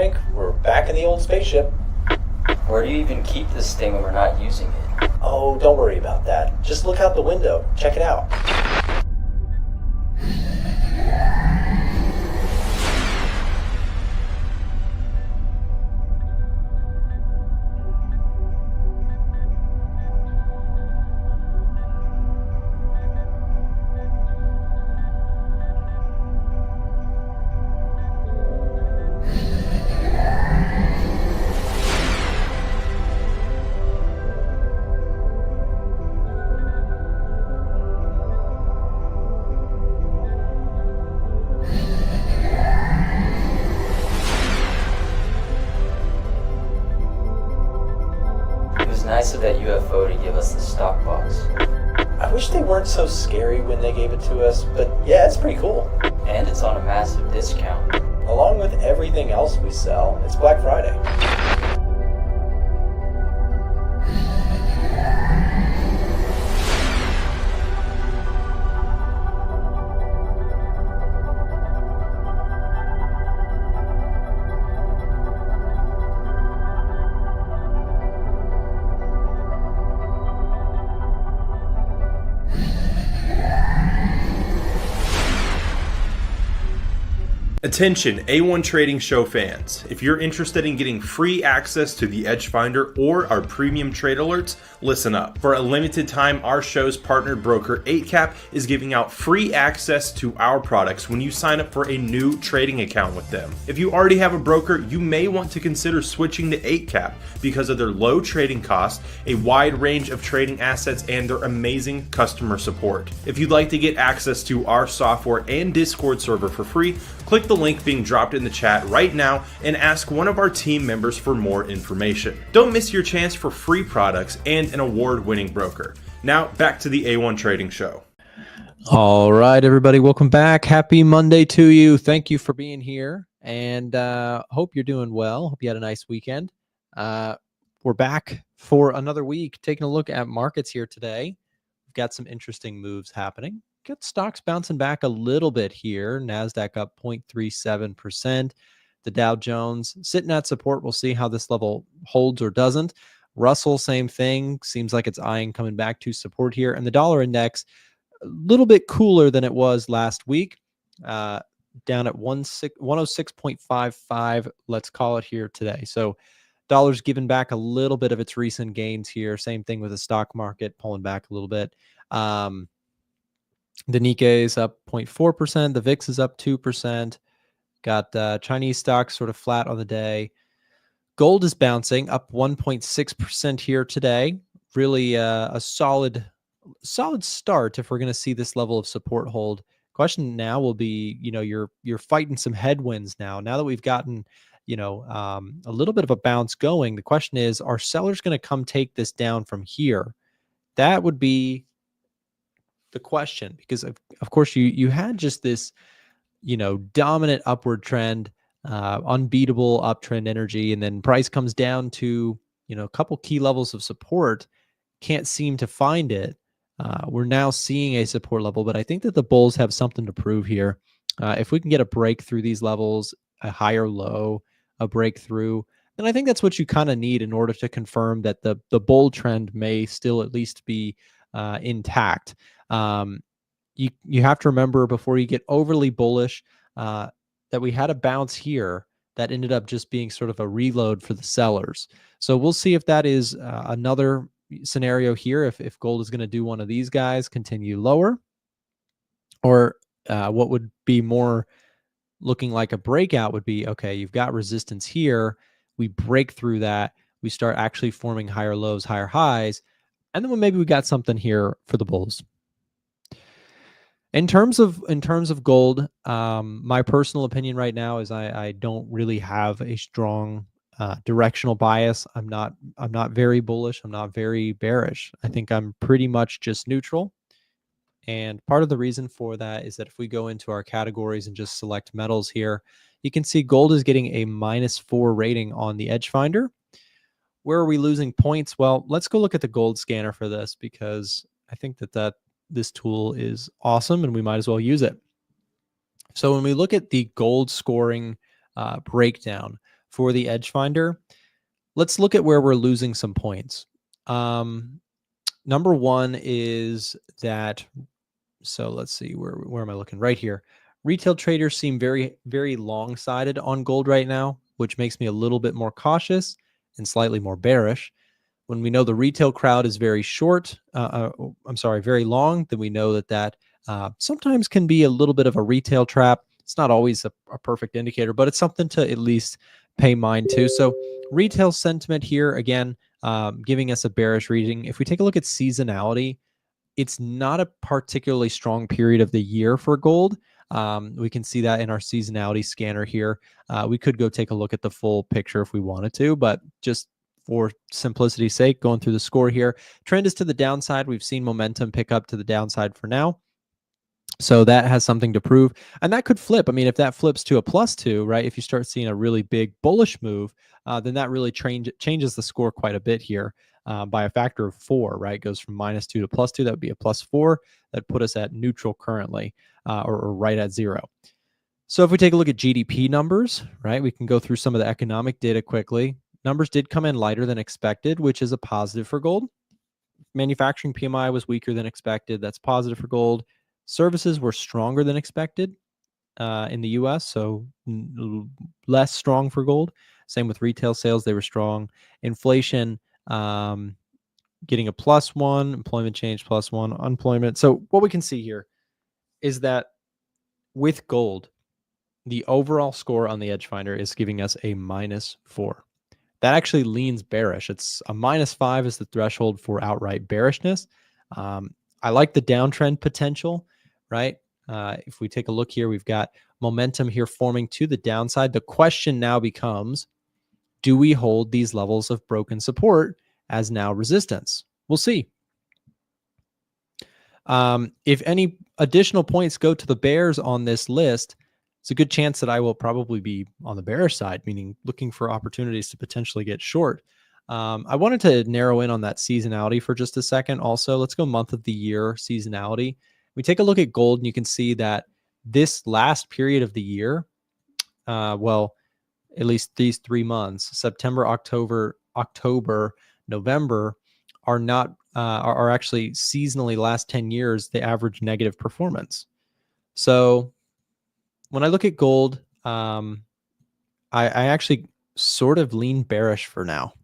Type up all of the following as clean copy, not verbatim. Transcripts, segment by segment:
Frank. We're back in the old spaceship. Where do you even keep this thing when we're not using it? Oh, don't worry about that. Just look out the window. Check it out. Nice of that UFO to give us the stock box. I wish they weren't so scary when they gave it to us, but yeah, it's pretty cool. And it's on a massive discount. Along with everything else we sell, it's Black Friday. Attention A1 Trading Show fans, if you're interested in getting free access to the Edge Finder or our premium trade alerts, listen up. For a limited time, our show's partnered broker 8cap is giving out free access to our products when you sign up for a new trading account with them. If you already have a broker, you may want to consider switching to 8cap because of their low trading costs, a wide range of trading assets, and their amazing customer support. If you'd like to get access to our software and Discord server for free, click the link being dropped in the chat right now and ask one of our team members for more information. Don't miss your chance for free products and an award-winning broker. Now back to the A1 Trading Show. All right, everybody, welcome back. Happy Monday to you. Thank you for being here, and hope you're doing well. Hope you had a nice weekend. We're back for another week, taking a look at markets here today. We've got some interesting moves happening. Got stocks bouncing back a little bit here. NASDAQ up 0.37%. The Dow Jones sitting at support. We'll see how this level holds or doesn't. Russell, same thing. Seems like it's eyeing coming back to support here. And the dollar index, a little bit cooler than it was last week. Down at 106.55, let's call it here today. So dollar's giving back a little bit of its recent gains here. Same thing with the stock market, pulling back a little bit. The Nikkei is up 0.4%. The VIX is up 2%. Got Chinese stocks sort of flat on the day. Gold is bouncing up 1.6% here today. Really a solid start if we're going to see this level of support hold. Question now will be, you're fighting some headwinds now. Now that we've gotten, a little bit of a bounce going, the question is, are sellers going to come take this down from here? That would be the question, because of course you had just this, dominant upward trend, unbeatable uptrend energy, and then price comes down to, a couple key levels of support, can't seem to find it. We're now seeing a support level, but I think that the bulls have something to prove here. If we can get a break through these levels, a higher low, a breakthrough, then I think that's what you kind of need in order to confirm that the bull trend may still at least be intact. You have to remember, before you get overly bullish, that we had a bounce here that ended up just being sort of a reload for the sellers. So we'll see if that is another scenario here, if gold is going to do one of these guys, continue lower, or what would be more looking like a breakout would be, okay, you've got resistance here, we break through that, we start actually forming higher lows, higher highs, and then maybe we got something here for the bulls. In terms of gold, my personal opinion right now is I don't really have a strong directional bias. I'm not very bullish. I'm not very bearish. I think I'm pretty much just neutral. And part of the reason for that is that if we go into our categories and just select metals here, you can see gold is getting a -4 rating on the Edge Finder. Where are we losing points? Well, let's go look at the gold scanner for this, because I think that this tool is awesome and we might as well use it. So when we look at the gold scoring breakdown for the Edge Finder. Let's look at where we're losing some points. Number one is that, so let's see, where am I looking? Right here. Retail traders seem very, very long-sided on gold right now, which makes me a little bit more cautious and slightly more bearish. When we know the retail crowd is very very long, then we know that sometimes can be a little bit of a retail trap. It's not always a perfect indicator, but it's something to at least pay mind to. So retail sentiment here, again, giving us a bearish reading. If we take a look at seasonality, it's not a particularly strong period of the year for gold. We can see that in our seasonality scanner here. We could go take a look at the full picture if we wanted to, but just for simplicity's sake, going through the score here, trend is to the downside. We've seen momentum pick up to the downside for now. So that has something to prove, and that could flip. I mean, if that flips to a +2, right? If you start seeing a really big bullish move, then that really changes the score quite a bit here by a factor of 4, right? It goes from -2 to +2. That would be a +4. That put us at neutral currently, or right at 0. So if we take a look at GDP numbers, right, we can go through some of the economic data quickly. Numbers did come in lighter than expected, which is a positive for gold. Manufacturing PMI was weaker than expected. That's positive for gold. Services were stronger than expected in the US, so less strong for gold. Same with retail sales, they were strong. Inflation getting a +1, employment change +1, unemployment. So what we can see here is that with gold, the overall score on the Edge Finder is giving us a -4. That actually leans bearish. It's a -5 is the threshold for outright bearishness. I like the downtrend potential, right? If we take a look here, we've got momentum here forming to the downside. The question now becomes, do we hold these levels of broken support as now resistance? We'll see. If any additional points go to the bears on this list, it's a good chance that I will probably be on the bearish side, meaning looking for opportunities to potentially get short. I wanted to narrow in on that seasonality for just a second. Also, let's go month of the year seasonality. We take a look at gold and you can see that this last period of the year, well, at least these 3 months, September, October, November, are not are actually seasonally last 10 years, the average negative performance. So when I look at gold, I actually sort of lean bearish for now.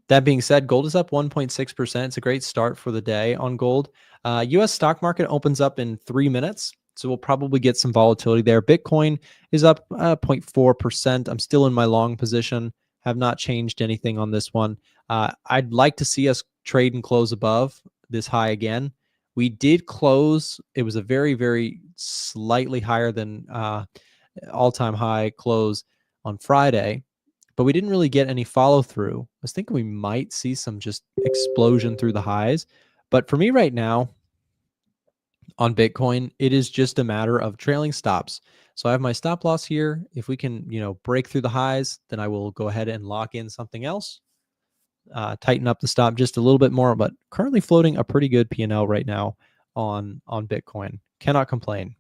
That being said, gold is up 1.6%. It's a great start for the day on gold. US stock market opens up in 3 minutes, so we'll probably get some volatility there. Bitcoin is up 0.4%. I'm still in my long position. Have not changed anything on this one. I'd like to see us trade and close above this high again. We did close. It was a very, very slightly higher than all-time high close on Friday, but we didn't really get any follow through. I was thinking we might see some just explosion through the highs. But for me right now on Bitcoin, it is just a matter of trailing stops. So I have my stop loss here. If we can, break through the highs, then I will go ahead and lock in something else. Tighten up the stop just a little bit more, but currently floating a pretty good P&L right now on Bitcoin. Cannot complain.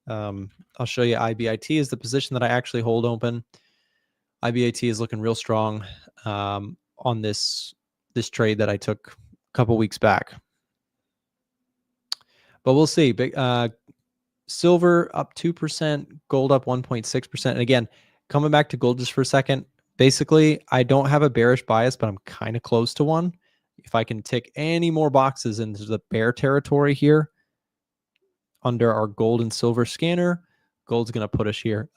I'll show you IBIT is the position that I actually hold open. IBIT is looking real strong on this trade that I took a couple weeks back. But we'll see. Silver up 2%, gold up 1.6%. And again, coming back to gold just for a second, basically, I don't have a bearish bias, but I'm kind of close to one. If I can tick any more boxes into the bear territory here under our gold and silver scanner, gold's going to put us here,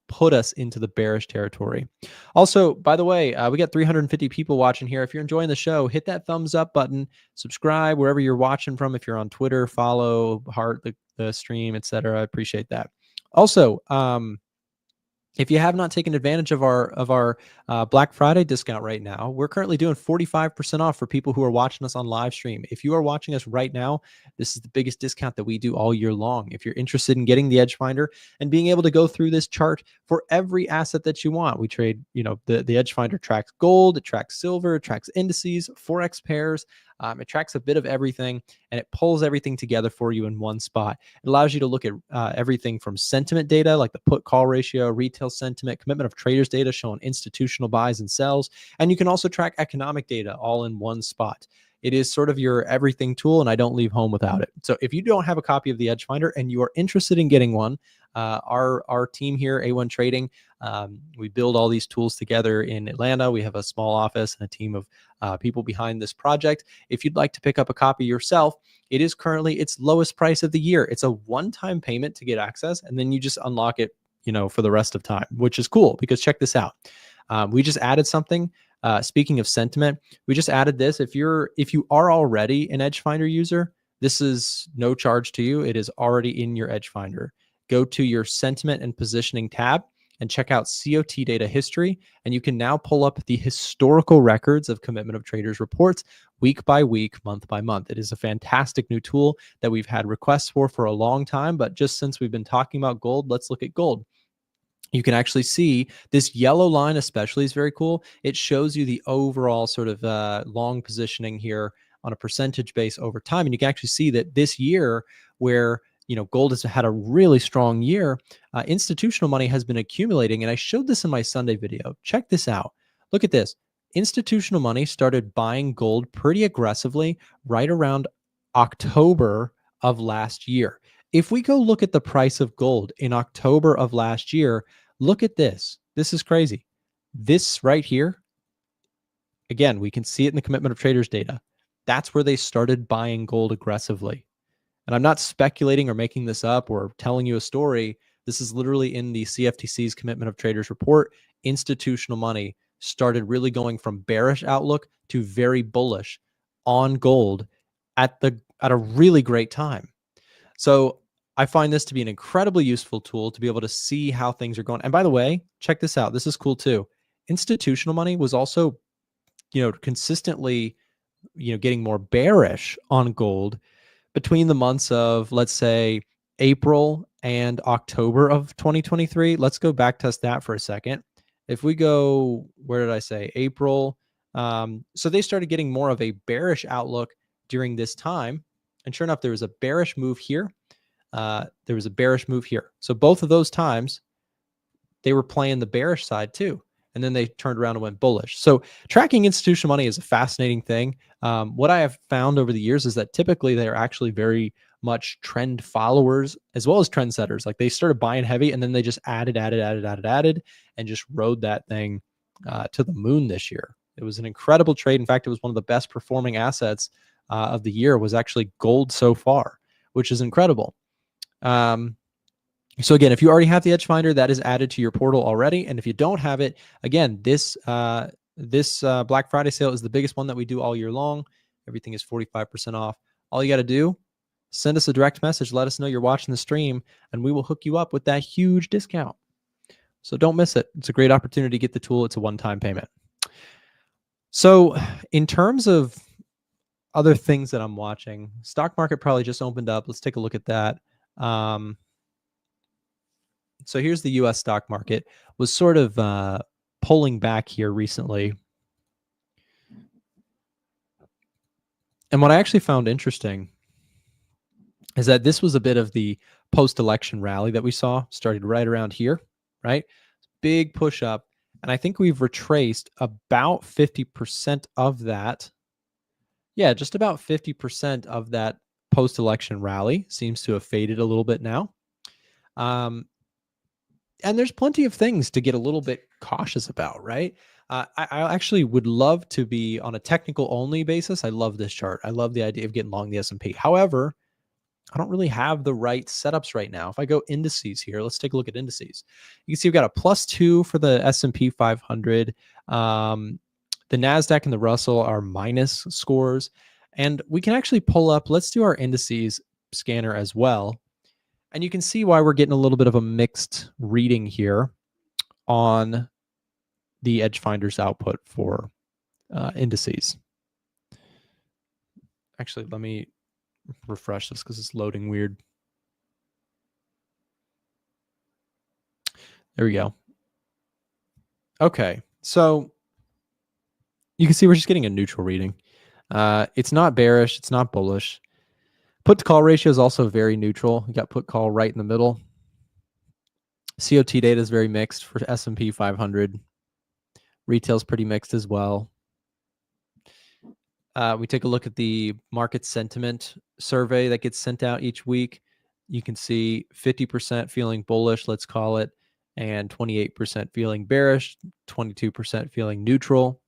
put us into the bearish territory. Also, by the way, we got 350 people watching here. If you're enjoying the show, hit that thumbs up button, subscribe wherever you're watching from. If you're on Twitter, follow, heart the stream, etc. I appreciate that. Also, if you have not taken advantage of our Black Friday discount right now, we're currently doing 45% off for people who are watching us on live stream. If you are watching us right now, this is the biggest discount that we do all year long. If you're interested in getting the Edge Finder and being able to go through this chart for every asset that you want, we trade, the Edge Finder tracks gold, it tracks silver, it tracks indices, Forex pairs. It tracks a bit of everything, and it pulls everything together for you in one spot. It allows you to look at everything from sentiment data, like the put-call ratio, retail sentiment, commitment of traders data showing institutional buys and sells, and you can also track economic data all in one spot. It is sort of your everything tool, and I don't leave home without it. So if you don't have a copy of the Edge Finder and you are interested in getting one, our team here, A1 Trading, we build all these tools together in Atlanta. We have a small office and a team of people behind this project. If you'd like to pick up a copy yourself, it is currently its lowest price of the year. It's a one-time payment to get access, and then you just unlock it, for the rest of time, which is cool because check this out. We just added something. Speaking of sentiment, we just added this. If you are already an Edge Finder user, this is no charge to you. It is already in your Edge Finder. Go to your sentiment and positioning tab and check out COT data history. And you can now pull up the historical records of commitment of traders reports week by week, month by month. It is a fantastic new tool that we've had requests for a long time. But just since we've been talking about gold, let's look at gold. You can actually see this yellow line especially is very cool. It shows you the overall sort of long positioning here on a percentage base over time. And you can actually see that this year where gold has had a really strong year, institutional money has been accumulating. And I showed this in my Sunday video. Check this out. Look at this. Institutional money started buying gold pretty aggressively right around October of last year. If we go look at the price of gold in October of last year, look at this. This is crazy. This right here, again, we can see it in the commitment of traders data. That's where they started buying gold aggressively. And I'm not speculating or making this up or telling you a story. This is literally in the CFTC's commitment of traders report. Institutional money started really going from bearish outlook to very bullish on gold at a really great time. So I find this to be an incredibly useful tool to be able to see how things are going. And by the way, check this out. This is cool too. Institutional money was also, consistently, getting more bearish on gold between the months of, let's say, April and October of 2023. Let's go back test that for a second. If we go, where did I say? April. So they started getting more of a bearish outlook during this time. And sure enough, there was a bearish move here. There was a bearish move here. So both of those times, they were playing the bearish side too. And then they turned around and went bullish. So tracking institutional money is a fascinating thing. What I have found over the years is that typically they're actually very much trend followers as well as trend setters. Like they started buying heavy and then they just added, and just rode that thing to the moon this year. It was an incredible trade. In fact, it was one of the best performing assets of the year was actually gold so far, which is incredible. So again, if you already have the Edge Finder, that is added to your portal already. And if you don't have it, again, this Black Friday sale is the biggest one that we do all year long. Everything is 45% off. All you got to do, send us a direct message. Let us know you're watching the stream, and we will hook you up with that huge discount. So don't miss it. It's a great opportunity to get the tool. It's a one-time payment. So in terms of other things that I'm watching, stock market probably just opened up. Let's take a look at that. So here's the U.S. stock market. Was sort of pulling back here recently. And what I actually found interesting is that this was a bit of the post-election rally that we saw. Started right around here, right? Big push up. And I think we've retraced about 50% of that. Yeah, just about 50% of that post-election rally seems to have faded a little bit now. And there's plenty of things to get a little bit cautious about, right? I actually would love to be on a technical only basis. I love this chart. I love the idea of getting long the S&P. However, I don't really have the right setups right now. If I go indices here, let's take a look at indices. You can see we've got a +2 for the S&P 500. The NASDAQ and the Russell are minus scores. And we can actually pull up, let's do our indices scanner as well. And you can see why we're getting a little bit of a mixed reading here on the Edge Finder's output for indices. Actually, let me refresh this because it's loading weird. There we go. Okay, so you can see we're just getting a neutral reading. It's not bearish. It's not bullish. Put to call ratio is also very neutral. You got put call right in the middle. COT data is very mixed for S&P 500. Retail's pretty mixed as well. We take a look at the market sentiment survey that gets sent out each week. You can see 50% feeling bullish, let's call it, and 28% feeling bearish, 22% feeling neutral.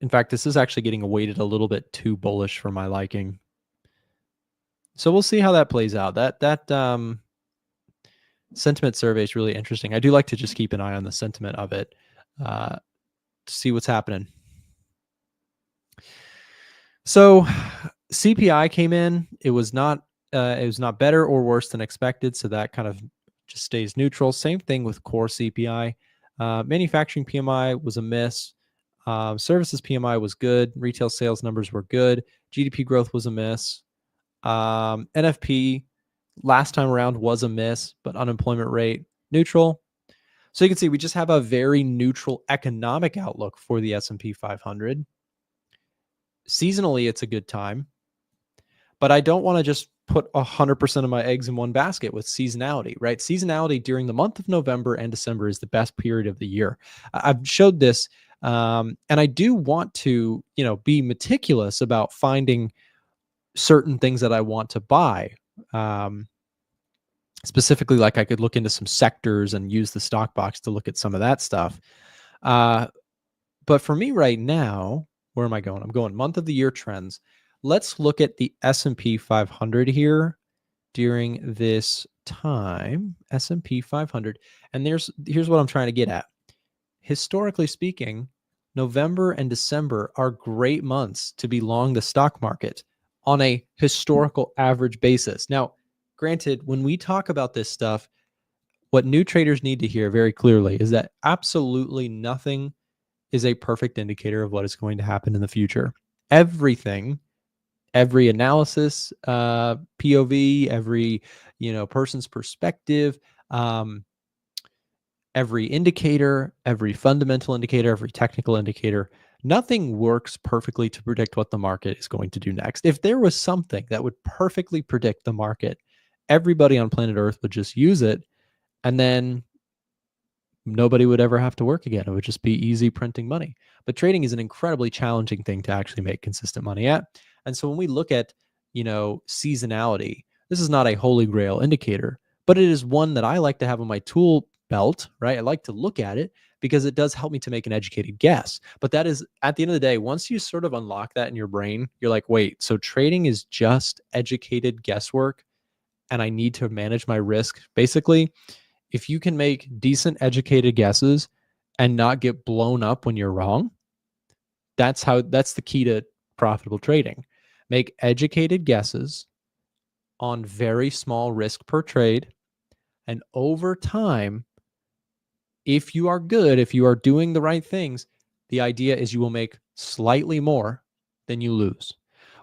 In fact, this is actually getting weighted a little bit too bullish for my liking. So we'll see how that plays out. That sentiment survey is really interesting. I do like to just keep an eye on the sentiment of it to see what's happening. So CPI came in. It was not better or worse than expected. So that kind of just stays neutral. Same thing with core CPI. Manufacturing PMI was a miss. Services PMI was good. Retail sales numbers were good. GDP growth was a miss. NFP last time around was a miss, but unemployment rate neutral. So you can see we just have a very neutral economic outlook for the S&P 500. Seasonally, it's a good time, but I don't want to just put 100% of my eggs in one basket with seasonality, right? Seasonality during the month of November and December is the best period of the year. I've showed this, and I do want to, be meticulous about finding certain things that I want to buy. Specifically, like I could look into some sectors and use the stock box to look at some of that stuff. But for me right now, where am I going? I'm going month of the year trends. Let's look at the S&P 500 here during this time, S&P 500. And here's what I'm trying to get at. Historically speaking, November and December are great months to be long the stock market on a historical average basis. Now, granted, when we talk about this stuff, what new traders need to hear very clearly is that absolutely nothing is a perfect indicator of what is going to happen in the future. Everything, every analysis, POV, every person's perspective, every indicator, every fundamental indicator, every technical indicator, nothing works perfectly to predict what the market is going to do next. If there was something that would perfectly predict the market, everybody on planet Earth would just use it, and then nobody would ever have to work again. It would just be easy printing money. But trading is an incredibly challenging thing to actually make consistent money at. And so when we look at, seasonality, this is not a holy grail indicator, but it is one that I like to have on my tool belt, right? I like to look at it because it does help me to make an educated guess. But that is, at the end of the day, once you sort of unlock that in your brain, you're like, wait, so trading is just educated guesswork and I need to manage my risk. Basically, if you can make decent educated guesses and not get blown up when you're wrong, that's the key to profitable trading. Make educated guesses on very small risk per trade. And over time, if you are good, if you are doing the right things, the idea is you will make slightly more than you lose.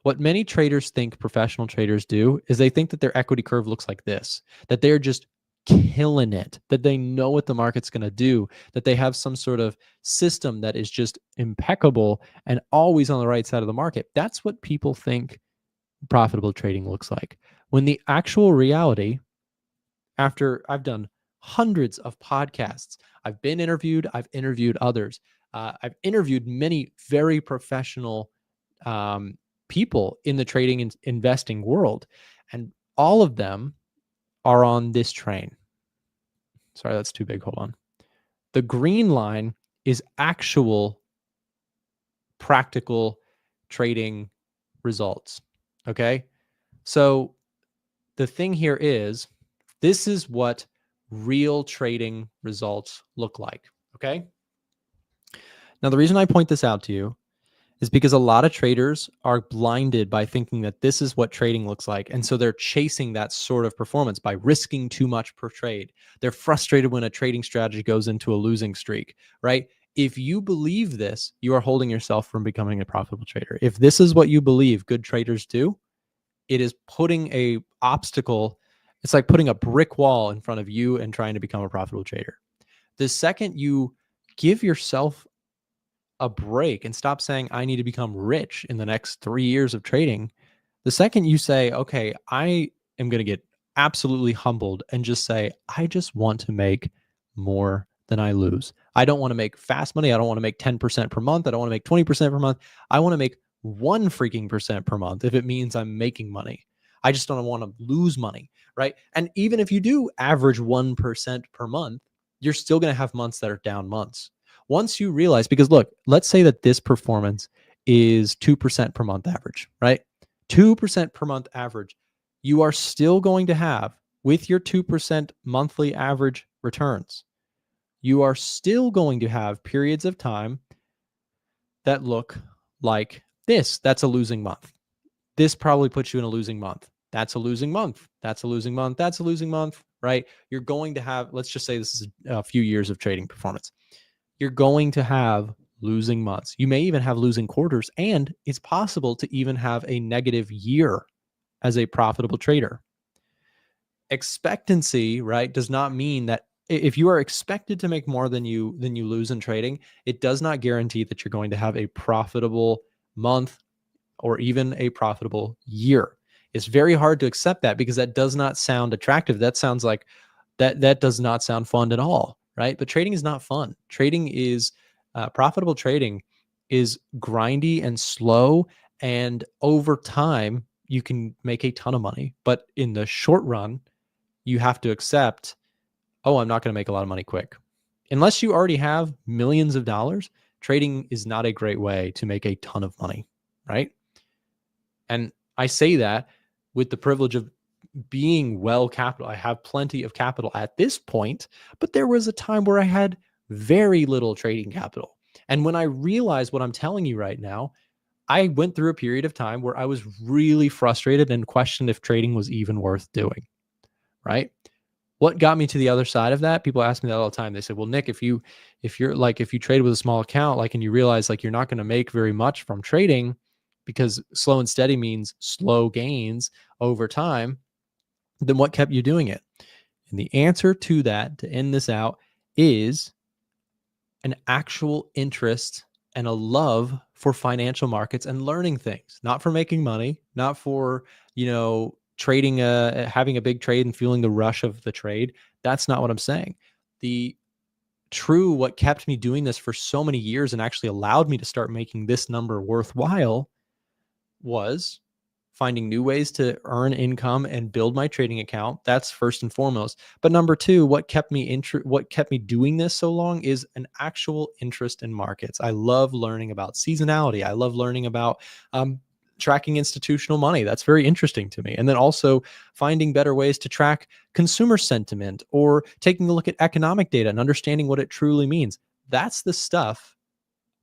What many traders think professional traders do is they think that their equity curve looks like this, that they're just killing it, that they know what the market's going to do, that they have some sort of system that is just impeccable and always on the right side of the market. That's what people think profitable trading looks like. When the actual reality, after I've done hundreds of podcasts, I've been interviewed, I've interviewed others, I've interviewed many very professional people in the trading and investing world, and all of them are on this train. Sorry, that's too big. Hold on. The green line is actual practical trading results. Okay. So the thing here is, this is what real trading results look like. Okay. Now, the reason I point this out to you is because a lot of traders are blinded by thinking that this is what trading looks like. And so they're chasing that sort of performance by risking too much per trade. They're frustrated when a trading strategy goes into a losing streak, right? If you believe this, you are holding yourself from becoming a profitable trader. If this is what you believe good traders do, it is putting a obstacle. It's like putting a brick wall in front of you and trying to become a profitable trader. The second you give yourself a break and stop saying, I need to become rich in the next 3 years of trading, the second you say, okay, I am going to get absolutely humbled and just say, I just want to make more than I lose. I don't want to make fast money. I don't want to make 10% per month. I don't want to make 20% per month. I want to make 1 freaking percent per month if it means I'm making money. I just don't want to lose money, right? And even if you do average 1% per month, you're still going to have months that are down months. Once you realize, because look, let's say that this performance is 2% per month average, right? 2% per month average, you are still going to have, with your 2% monthly average returns, you are still going to have periods of time that look like this. That's a losing month. This probably puts you in a losing month. That's a losing month. That's a losing month. That's a losing month, right? You're going to have, let's just say this is a few years of trading performance. You're going to have losing months. You may even have losing quarters, and it's possible to even have a negative year as a profitable trader. Expectancy, right, does not mean that if you are expected to make more than you lose in trading, it does not guarantee that you're going to have a profitable month or even a profitable year. It's very hard to accept that because that does not sound attractive. That sounds like that does not sound fun at all, right? But trading is not fun. Trading is profitable trading is grindy and slow, and over time you can make a ton of money. But in the short run, you have to accept, oh, I'm not going to make a lot of money quick. Unless you already have millions of dollars, trading is not a great way to make a ton of money, right? And I say that with the privilege of being well capital. I have plenty of capital at this point, but there was a time where I had very little trading capital. And when I realized what I'm telling you right now, I went through a period of time where I was really frustrated and questioned if trading was even worth doing, right? What got me to the other side of that? People ask me that all the time. They say, well, Nick, if you trade with a small account, like, and you realize like you're not going to make very much from trading because slow and steady means slow gains over time, then what kept you doing it? And the answer to that, to end this out, is an actual interest and a love for financial markets and learning things, not for making money, not for, trading, having a big trade and feeling the rush of the trade. That's not what I'm saying. What kept me doing this for so many years and actually allowed me to start making this number worthwhile was finding new ways to earn income and build my trading account. That's first and foremost. But number two, what kept me doing this so long is an actual interest in markets. I love learning about seasonality. I love learning about tracking institutional money. That's very interesting to me. And then also finding better ways to track consumer sentiment or taking a look at economic data and understanding what it truly means. That's the stuff,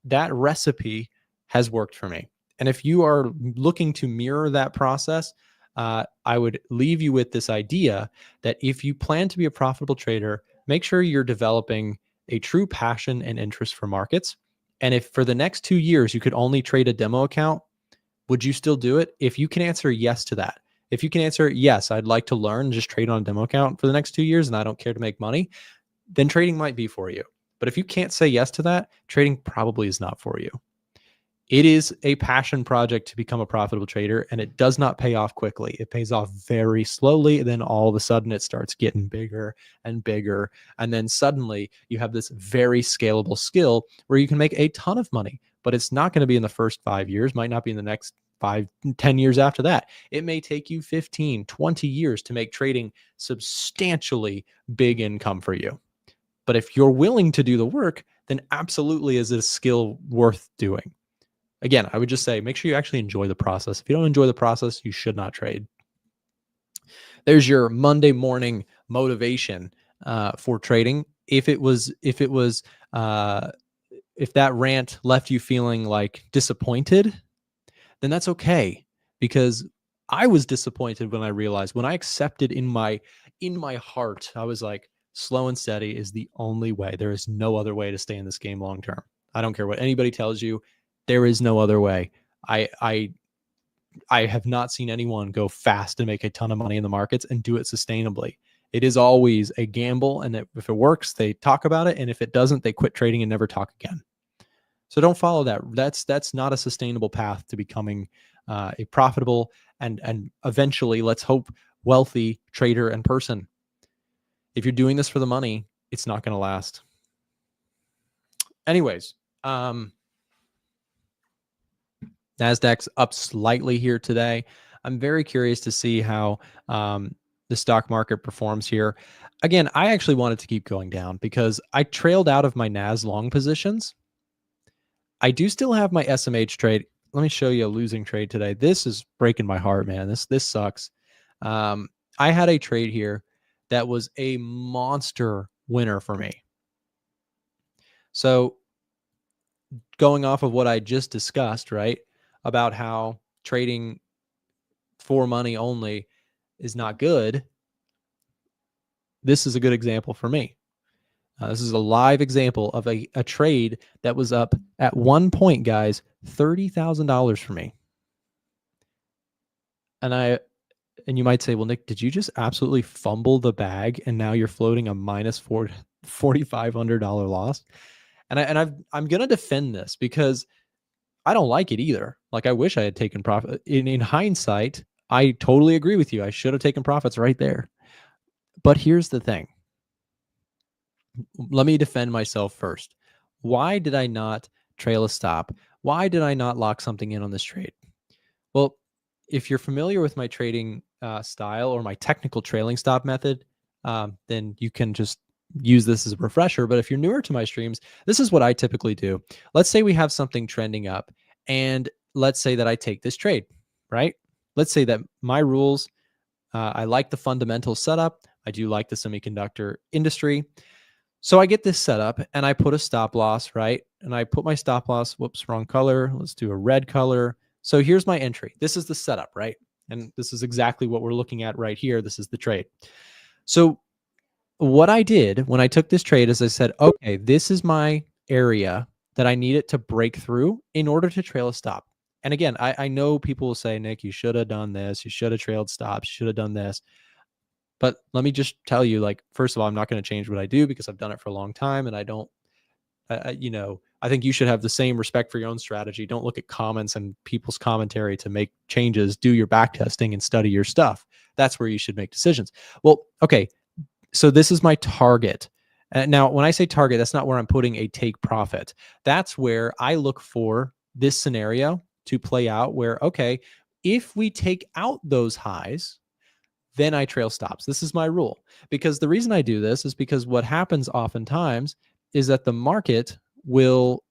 that recipe has worked for me. And if you are looking to mirror that process, I would leave you with this idea that if you plan to be a profitable trader, make sure you're developing a true passion and interest for markets. And if for the next 2 years you could only trade a demo account, would you still do it? If you can answer yes to that, if you can answer yes, I'd like to learn, just trade on a demo account for the next 2 years and I don't care to make money, then trading might be for you. But if you can't say yes to that, trading probably is not for you. It is a passion project to become a profitable trader, and it does not pay off quickly. It pays off very slowly. And then all of a sudden it starts getting bigger and bigger. And then suddenly you have this very scalable skill where you can make a ton of money, but it's not going to be in the first 5 years, might not be in the next 5, 10 years after that. It may take you 15, 20 years to make trading substantially big income for you. But if you're willing to do the work, then absolutely is it a skill worth doing. Again, I would just say, make sure you actually enjoy the process. If you don't enjoy the process, you should not trade. There's your Monday morning motivation for trading. If that rant left you feeling like disappointed, then that's okay, because I was disappointed when I realized, when I accepted in my heart, I was like, slow and steady is the only way. There is no other way to stay in this game long term. I don't care what anybody tells you. There is no other way. I have not seen anyone go fast and make a ton of money in the markets and do it sustainably. It is always a gamble, and if it works, they talk about it, and if it doesn't, they quit trading and never talk again. So don't follow that. That's not a sustainable path to becoming a profitable and eventually, let's hope, wealthy trader and person. If you're doing this for the money, it's not going to last. Anyways, NASDAQ's up slightly here today. I'm very curious to see how the stock market performs here. Again, I actually wanted to keep going down because I trailed out of my NAS long positions. I do still have my SMH trade. Let me show you a losing trade today. This is breaking my heart, man. This sucks. I had a trade here that was a monster winner for me. So going off of what I just discussed, right, about how trading for money only is not good, this is a good example for me. This is a live example of a trade that was up at one point, guys, $30,000 for me. And you might say, well, Nick, did you just absolutely fumble the bag and now you're floating a minus $4,500 loss? And I'm going to defend this because I don't like it either. Like, I wish I had taken profit. In hindsight, I totally agree with you. I should have taken profits right there. But here's the thing. Let me defend myself first. Why did I not trail a stop? Why did I not lock something in on this trade? Well, if you're familiar with my trading style or my technical trailing stop method, then you can just use this as a refresher. But if you're newer to my streams, this is what I typically do. Let's say we have something trending up, and let's say that I take this trade, right? Let's say that my rules, I like the fundamental setup. I do like the semiconductor industry. So I get this setup and I put a stop loss, right? And I put my stop loss, whoops, wrong color. Let's do a red color. So here's my entry. This is the setup, right? And this is exactly what we're looking at right here. This is the trade. So what I did when I took this trade is I said, okay, this is my area that I need it to break through in order to trail a stop. And again, I know people will say, Nick, you should have done this. You should have trailed stops. You should have done this. But let me just tell you, like, first of all, I'm not going to change what I do because I've done it for a long time. And I don't, I think you should have the same respect for your own strategy. Don't look at comments and people's commentary to make changes. Do your back testing and study your stuff. That's where you should make decisions. Well, okay. So this is my target. Now, when I say target, that's not where I'm putting a take profit. That's where I look for this scenario to play out where, okay, if we take out those highs, then I trail stops. This is my rule. Because the reason I do this is because what happens oftentimes is that the market will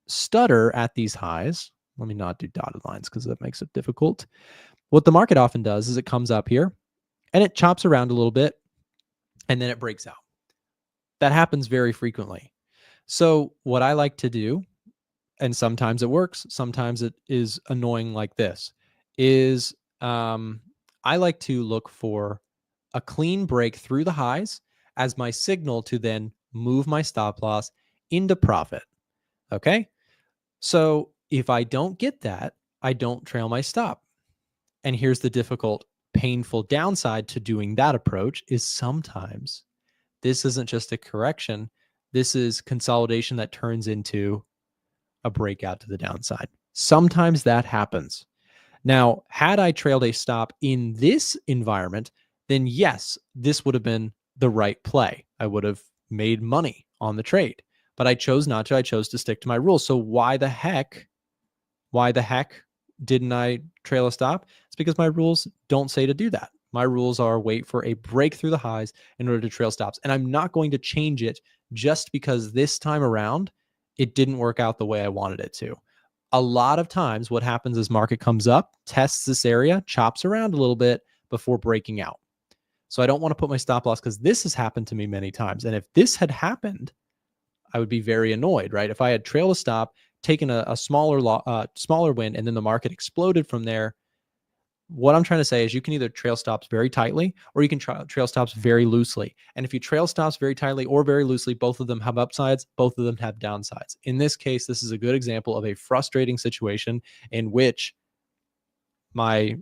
stutter at these highs. Let me not do dotted lines because that makes it difficult. What the market often does is it comes up here and it chops around a little bit and then it breaks out. That happens very frequently. So what I like to do, and sometimes it works, sometimes it is annoying like this, is I like to look for a clean break through the highs as my signal to then move my stop loss into profit. Okay. So if I don't get that, I don't trail my stop. And here's the difficult, painful downside to doing that approach is sometimes this isn't just a correction. This is consolidation that turns into a breakout to the downside. Sometimes that happens. Now, had I trailed a stop in this environment, then yes, this would have been the right play. I would have made money on the trade, but I chose not to. I chose to stick to my rules. So why the heck didn't I trail a stop? It's because my rules don't say to do that. My rules are wait for a break through the highs in order to trail stops. And I'm not going to change it just because this time around, it didn't work out the way I wanted it to. A lot of times what happens is market comes up, tests this area, chops around a little bit before breaking out. So I don't want to put my stop loss because this has happened to me many times. And if this had happened, I would be very annoyed, right? If I had trailed a stop, taken a smaller win, and then the market exploded from there, what I'm trying to say is you can either trail stops very tightly or you can trail stops very loosely. And if you trail stops very tightly or very loosely, both of them have upsides, both of them have downsides. In this case, this is a good example of a frustrating situation in which my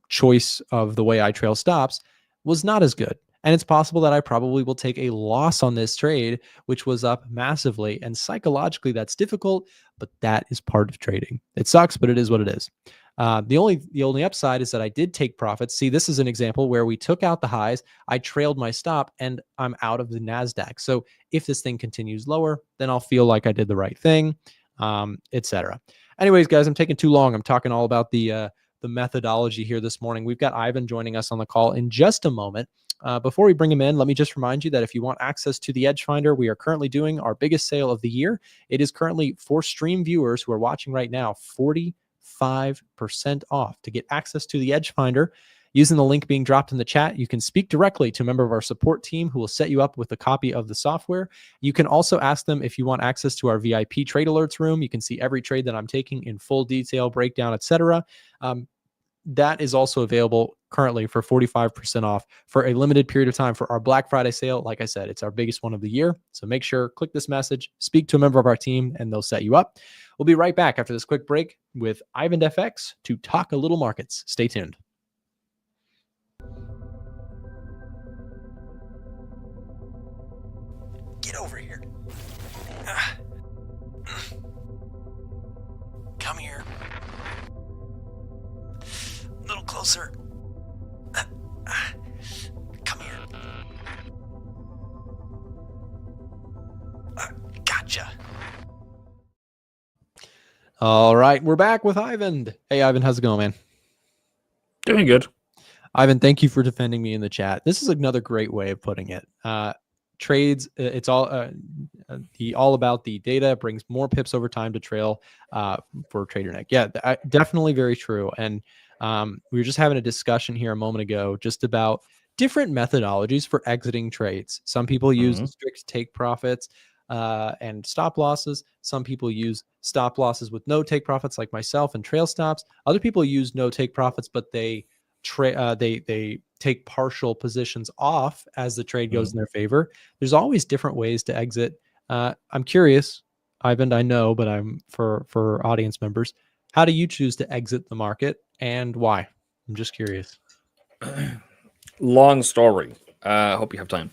choice of the way I trail stops was not as good. And it's possible that I probably will take a loss on this trade, which was up massively. And psychologically, that's difficult, but that is part of trading. It sucks, but it is what it is. The only upside is that I did take profits. See, this is an example where we took out the highs, I trailed my stop, and I'm out of the NASDAQ. So if this thing continues lower, then I'll feel like I did the right thing, etc. Anyways, guys, I'm taking too long. I'm talking all about the methodology here this morning. We've got Ivan joining us on the call in just a moment. Before we bring him in, let me just remind you that if you want access to the Edge Finder, we are currently doing our biggest sale of the year. It is currently, for stream viewers who are watching right now, 45% off. To get access to the Edge Finder, using the link being dropped in the chat, you can speak directly to a member of our support team who will set you up with a copy of the software. You can also ask them if you want access to our VIP trade alerts room. You can see every trade that I'm taking in full detail, breakdown, etc. That is also available currently for 45% off for a limited period of time for our Black Friday sale. Like I said, it's our biggest one of the year. So make sure, click this message, speak to a member of our team, and they'll set you up. We'll be right back after this quick break with Ivan FX to talk a little markets. Stay tuned. Get over here. Come here. A little closer. Come here. Gotcha. All right, we're back with Ivan. Hey, Ivan, how's it going, man? Doing good. Ivan, thank you for defending me in the chat. This is another great way of putting it. Trades, it's all about the data, brings more pips over time to trail for TraderNet. Yeah, definitely very true. And we were just having a discussion here a moment ago just about different methodologies for exiting trades. Some people use strict take profits and stop losses. Some people use stop losses with no take profits, like myself, and trail stops. Other people use no take profits, but they take partial positions off as the trade goes in their favor. There's always different ways to exit. I'm curious, Ivan, I know, but I'm for audience members, how do you choose to exit the market and why? I'm just curious. Long story. I hope you have time.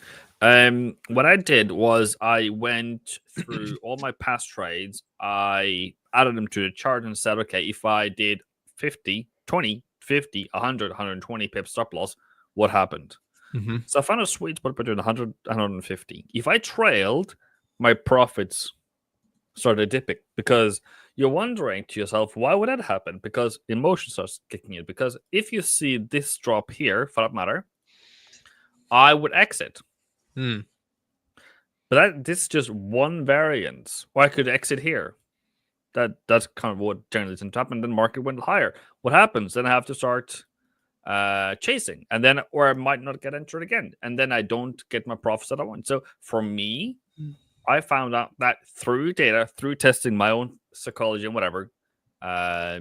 What I did was I went through all my past trades. I added them to the chart and said, okay, if I did 50, 20, 50, 100, 120 pip stop loss, what happened? So I found a sweet spot between 100 and 150. If I trailed, my profits started dipping, because you're wondering to yourself, why would that happen? Because emotion starts kicking in. Because if you see this drop here, for that matter, I would exit. But this is just one variance. Or I could exit here. That's kind of what generally tends to happen. Then the market went higher. What happens? Then I have to start chasing, and then, or I might not get entered again, and then I don't get my profits that I want. So for me, I found out that through data, through testing my own psychology and whatever, that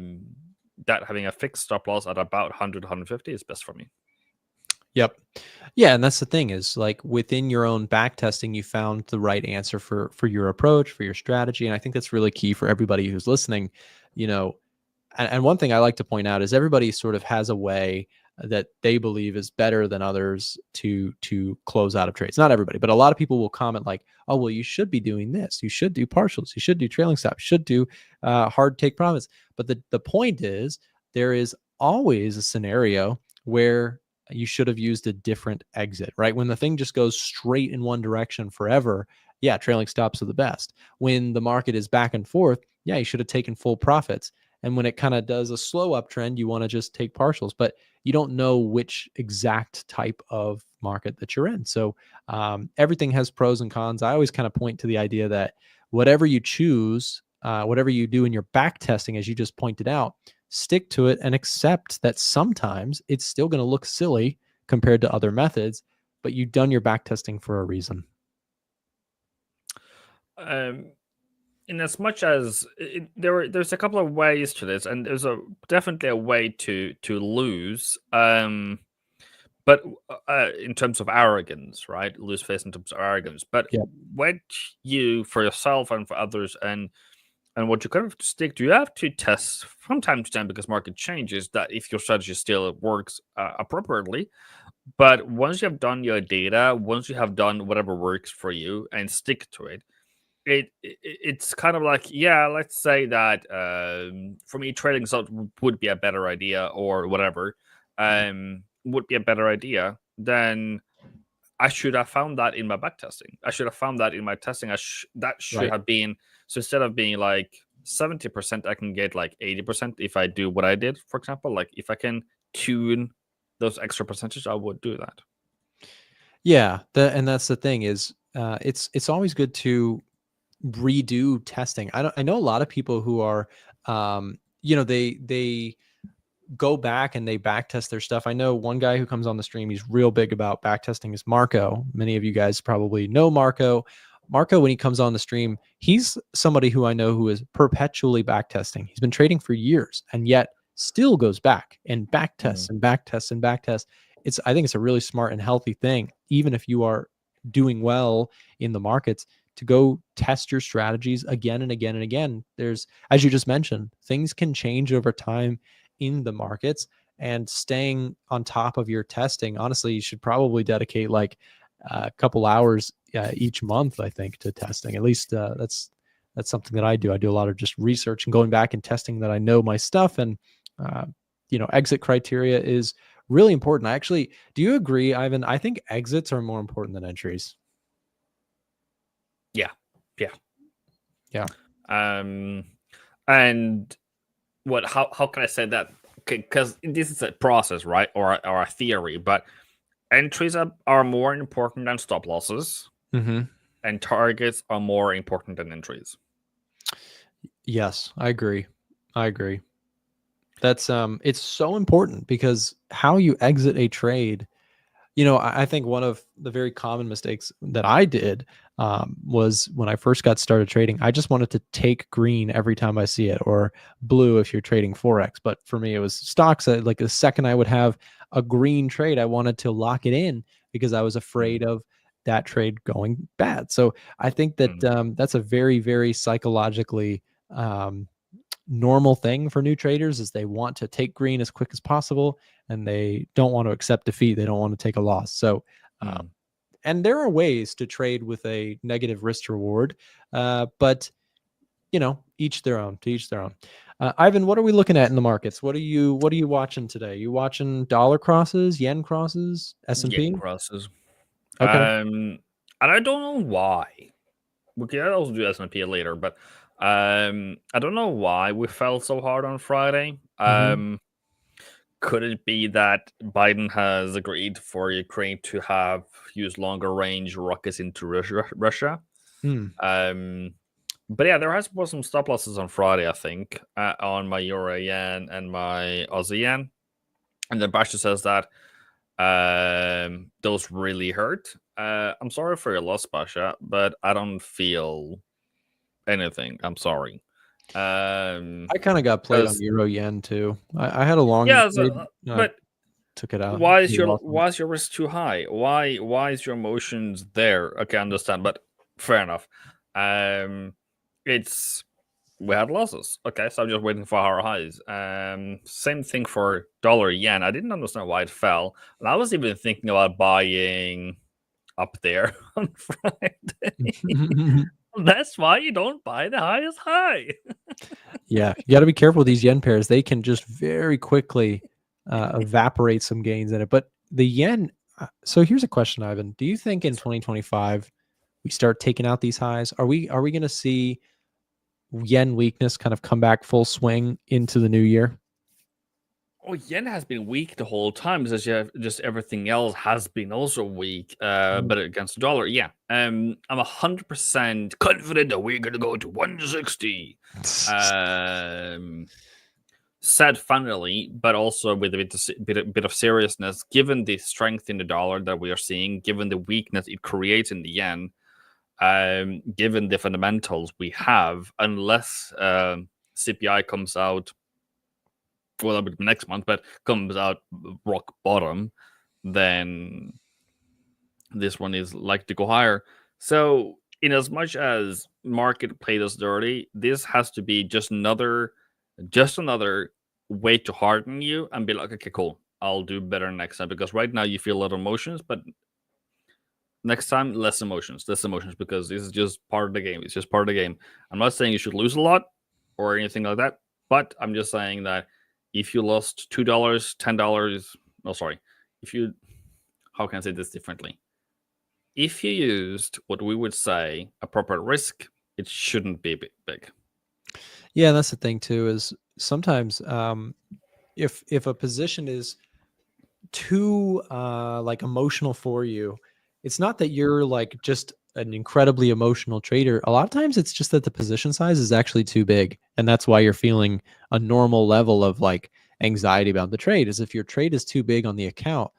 having a fixed stop loss at about 100, 150 is best for me. Yep. Yeah, and that's the thing is, like, within your own back testing, you found the right answer for your approach, for your strategy, and I think that's really key for everybody who's listening. You know, and one thing I like to point out is everybody sort of has a way that they believe is better than others to close out of trades. Not everybody, but a lot of people will comment like, "Oh, well, you should be doing this. You should do partials. You should do trailing stops. You should do hard take profits." But the point is, there is always a scenario where you should have used a different exit, right? When the thing just goes straight in one direction forever, yeah, trailing stops are the best. When the market is back and forth, yeah, you should have taken full profits. And when it kind of does a slow uptrend, you want to just take partials, but you don't know which exact type of market that you're in. So everything has pros and cons. I always kind of point to the idea that whatever you choose, whatever you do in your back testing, as you just pointed out, stick to it and accept that sometimes it's still going to look silly compared to other methods, but you've done your back testing for a reason. In as much as there's a couple of ways to this, and there's definitely a way to lose, but in terms of arrogance, right? Lose face in terms of arrogance. But when you, for yourself and for others, and what you kind of stick to, you have to test from time to time, because market changes, that if your strategy still works appropriately, But once you have done your data, once you have done whatever works for you and stick to it, it's kind of like, yeah, let's say that for me trading salt would be a better idea or whatever, would be a better idea, then I should have found that in my back testing. I should have found that in my testing. That should Right. have been, so instead of being like 70%, I can get like 80% if I do what I did, for example. Like if I can tune those extra percentages, I would do that. Yeah, and that's the thing is, it's always good to redo testing. I know a lot of people who are, they go back and they back test their stuff. I know one guy who comes on the stream, he's real big about back testing, is Marco. Many of you guys probably know Marco. Marco, when he comes on the stream, he's somebody who I know who is perpetually back testing. He's been trading for years and yet still goes back and back tests and back tests and back tests. I think it's a really smart and healthy thing, even if you are doing well in the markets, to go test your strategies again and again and again. There's, as you just mentioned, things can change over time in the markets, and staying on top of your testing, honestly, you should probably dedicate like a couple hours each month, I think, to testing. At least that's something that I do. I do a lot of just research and going back and testing that I know my stuff. And exit criteria is really important. Do you agree, Ivan? I think exits are more important than entries. Yeah. And what? How can I say that? Because this is a process, right, or a theory, but entries are more important than stop losses, and targets are more important than entries. Yes, I agree. That's it's so important, because how you exit a trade, I think one of the very common mistakes that I did was when I first got started trading, I just wanted to take green every time I see it, or blue if you're trading Forex. But for me, it was stocks. Like the second I would have a green trade, I wanted to lock it in because I was afraid of that trade going bad. So I think that that's a very, very psychologically normal thing for new traders, is they want to take green as quick as possible, and they don't want to accept defeat. They don't want to take a loss. So, and there are ways to trade with a negative risk to reward, but each their own. To each their own. Ivan, what are we looking at in the markets? What are you watching today? You watching dollar crosses, yen crosses, S&P? Yen crosses. Okay. And I don't know why. We can also do S&P later, but I don't know why we fell so hard on Friday. Could it be that Biden has agreed for Ukraine to have used longer range rockets into Russia? But yeah, there was some stop losses on Friday, I think, on my Euro yen and my Aussie yen. And then Basha says that those really hurt. I'm sorry for your loss, Basha, but I don't feel anything. I'm sorry. I kind of got played on Euro yen too. I had a long trade, but took it out. Why is your risk too high? Why is your emotions there? Okay, I understand, but fair enough. We had losses. Okay, so I'm just waiting for our highs. Same thing for dollar yen. I didn't understand why it fell, and I was even thinking about buying up there on Friday. That's why you don't buy the highest high. Yeah, you got to be careful with these yen pairs. They can just very quickly evaporate some gains in it. But the yen. So here's a question, Ivan. Do you think in 2025 we start taking out these highs? Are we going to see yen weakness kind of come back full swing into the new year? Oh, yen has been weak the whole time, because just everything else has been also weak. But against the dollar, yeah. I'm 100% confident that we're gonna go to 160. Sad, funnily, but also with a bit of seriousness, given the strength in the dollar that we are seeing, given the weakness it creates in the yen, given the fundamentals we have, unless CPI comes out, well, that'll be next month, but comes out rock bottom, then this one is likely to go higher. So, in as much as market played us dirty, this has to be just another way to harden you and be like, okay, cool. I'll do better next time, because right now you feel a lot of emotions, but next time less emotions, because this is just part of the game. It's just part of the game. I'm not saying you should lose a lot or anything like that, but I'm just saying that if you lost $2, $10, no, sorry, if you, how can I say this differently? If you used what we would say appropriate risk, it shouldn't be big. Yeah, that's the thing too. Is sometimes if a position is too like emotional for you, it's not that you're like just an incredibly emotional trader. A lot of times it's just that the position size is actually too big, and that's why you're feeling a normal level of like anxiety about the trade. Is if your trade is too big on the account,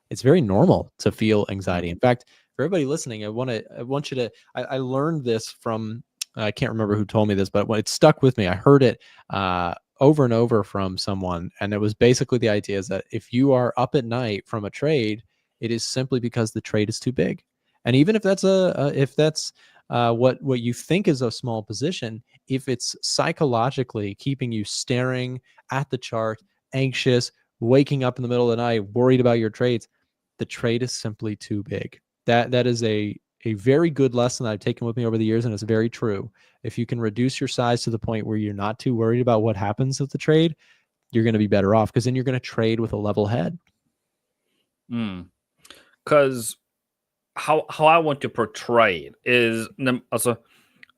it's very normal to feel anxiety. In fact, for everybody listening, I want you to I learned this from, I can't remember who told me this, but when it stuck with me, I heard it over and over from someone, and it was basically the idea is that if you are up at night from a trade, it is simply because the trade is too big. And even if that's what you think is a small position, if it's psychologically keeping you staring at the chart, anxious, waking up in the middle of the night, worried about your trades, the trade is simply too big. That is a very good lesson I've taken with me over the years, and it's very true. If you can reduce your size to the point where you're not too worried about what happens with the trade, you're going to be better off, because then you're going to trade with a level head. Because how I want to portray it is, also,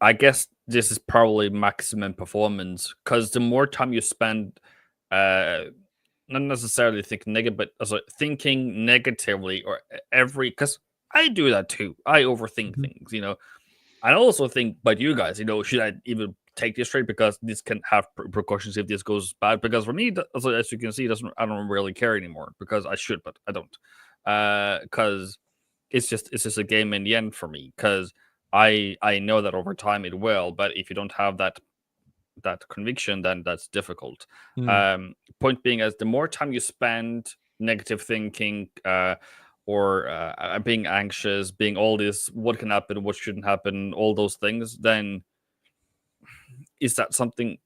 I guess this is probably maximum performance, because the more time you spend, not necessarily thinking negative, but also thinking negatively, or because I do that too. I overthink things, I also think, but you guys, should I even take this trade, because this can have precautions if this goes bad? Because for me, as you can see, I don't really care anymore, because I should, but I don't. Because it's just a game in the end for me, because I know that over time it will, but if you don't have that conviction, then that's difficult. Point being, as the more time you spend negative thinking, or being anxious, being all this, what can happen, what shouldn't happen, all those things, then is that something,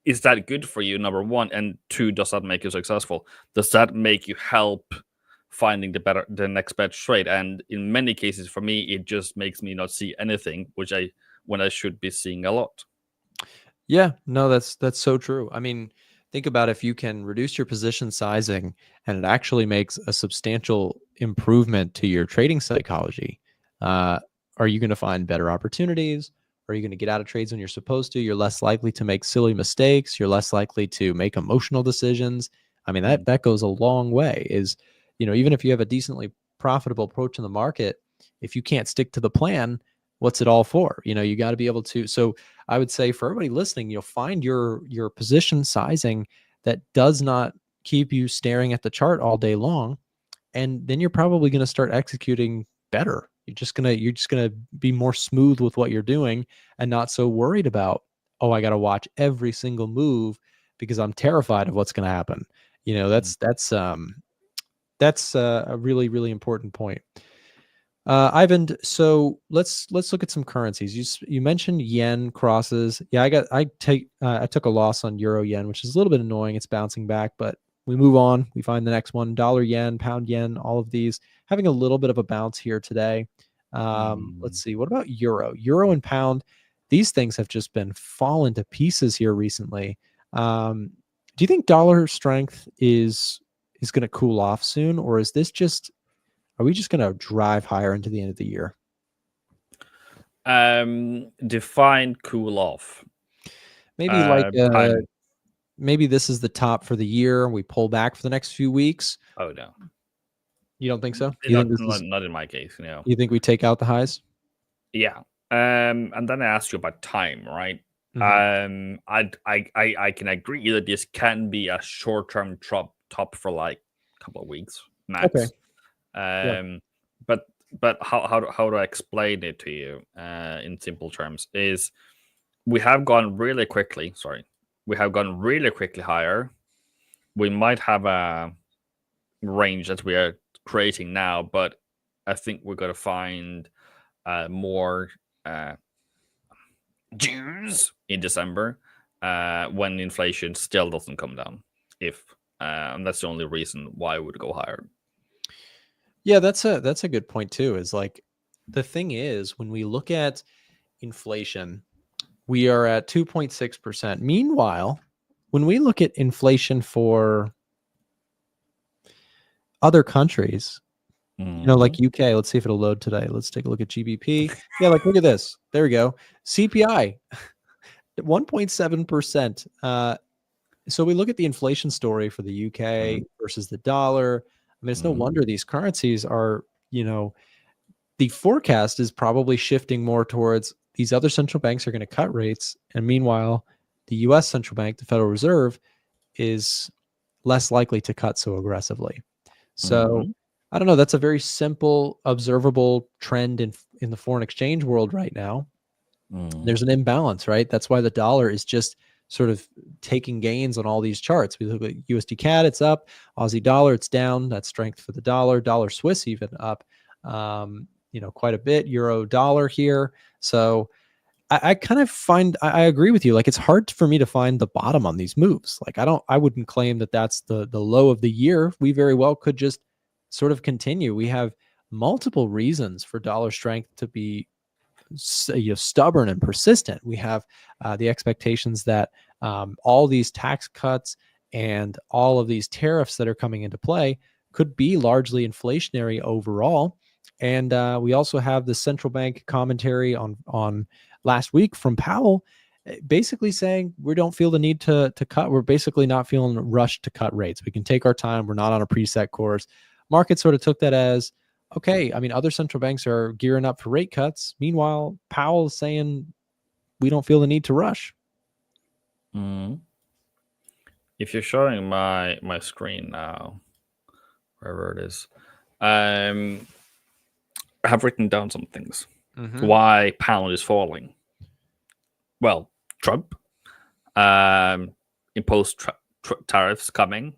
is that good for you, number one? And two, does that make you successful? Does that make you help finding the next best trade? And in many cases, for me, it just makes me not see anything, when I should be seeing a lot. Yeah, no, that's so true. I mean, think about if you can reduce your position sizing and it actually makes a substantial improvement to your trading psychology. Are you going to find better opportunities? Are you going to get out of trades when you're supposed to? You're less likely to make silly mistakes. You're less likely to make emotional decisions. I mean, that goes a long way. Even if you have a decently profitable approach in the market, if you can't stick to the plan, what's it all for? You got to be able to. So I would say for everybody listening, find your position sizing that does not keep you staring at the chart all day long, and then you're probably going to start executing better. You're just gonna be more smooth with what you're doing, and not so worried about, oh, I got to watch every single move because I'm terrified of what's going to happen. That's a really, really important point. Ivan, so let's look at some currencies. You mentioned yen crosses. Yeah, I took a loss on euro yen, which is a little bit annoying. It's bouncing back, but we move on. We find the next one. Dollar yen, pound yen, all of these having a little bit of a bounce here today. Let's see. What about euro? Euro and pound. These things have just been falling to pieces here recently. Do you think dollar strength is going to cool off soon, or is this just? Are we just going to drive higher into the end of the year? Define cool off. Maybe maybe this is the top for the year, and we pull back for the next few weeks. Oh no, you don't think so? Not in my case. No. You think we take out the highs? Yeah. And then I asked you about time, right? I can agree that this can be a short-term top for like a couple of weeks max. Okay. But how do I explain it to you in simple terms? Is we have gone really quickly. We have gone really quickly higher. We might have a range that we are creating now, but I think we're going to find more Jews in December when inflation still doesn't come down. If And that's the only reason why it would go higher. Yeah, that's a good point too. Is like the thing is when we look at inflation, we are at 2.6%. Meanwhile, when we look at inflation for other countries, like UK, let's see if it'll load today. Let's take a look at GBP. Yeah, like look at this. There we go. CPI, 1.7%. So we look at the inflation story for the UK versus the dollar. I mean, it's no wonder these currencies are, the forecast is probably shifting more towards these other central banks are going to cut rates. And meanwhile, the US central bank, the Federal Reserve, is less likely to cut so aggressively. So I don't know. That's a very simple, observable trend in the foreign exchange world right now. There's an imbalance, right? That's why the dollar is just sort of taking gains on all these charts. We look at USD CAD, it's up. Aussie dollar, it's down. That's strength for the dollar. Dollar Swiss even up, quite a bit. Euro dollar here. So I kind of I agree with you. Like it's hard for me to find the bottom on these moves. Like I wouldn't claim that that's the low of the year. We very well could just sort of continue. We have multiple reasons for dollar strength to be stubborn and persistent. We have the expectations that all these tax cuts and all of these tariffs that are coming into play could be largely inflationary overall. And we also have the central bank commentary on last week from Powell, basically saying we don't feel the need to cut. We're basically not feeling rushed to cut rates. We can take our time. We're not on a preset course. Market sort of took that as, okay, I mean, other central banks are gearing up for rate cuts. Meanwhile, Powell is saying we don't feel the need to rush. If you're showing my screen now, wherever it is, I have written down some things. Why Powell is falling. Well, Trump imposed tariffs coming.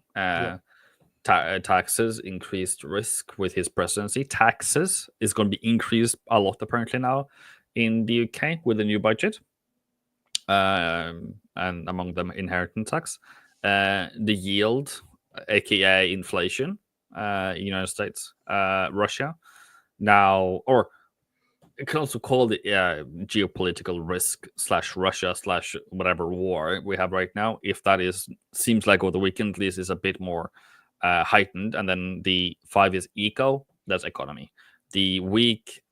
Taxes, increased risk with his presidency. Taxes is going to be increased a lot apparently now in the UK with the new budget, and among them inheritance tax, the yield, aka inflation, United States, Russia, now, or it can also call it geopolitical risk / Russia / whatever war we have right now. If that seems like over the weekend at least is a bit more heightened. And then the 5 is eco, that's economy. The weak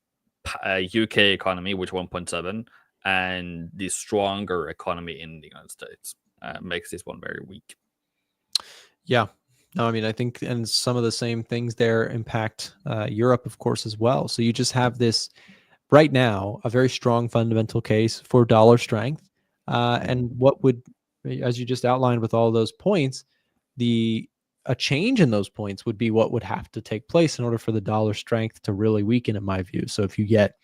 UK economy, which 1.7, and the stronger economy in the United States makes this one very weak. Yeah. No, I mean, I think, and some of the same things there impact Europe, of course, as well. So you just have this right now, a very strong fundamental case for dollar strength. And what would, as you just outlined with all those points, a change in those points would be what would have to take place in order for the dollar strength to really weaken, in my view. So if you get,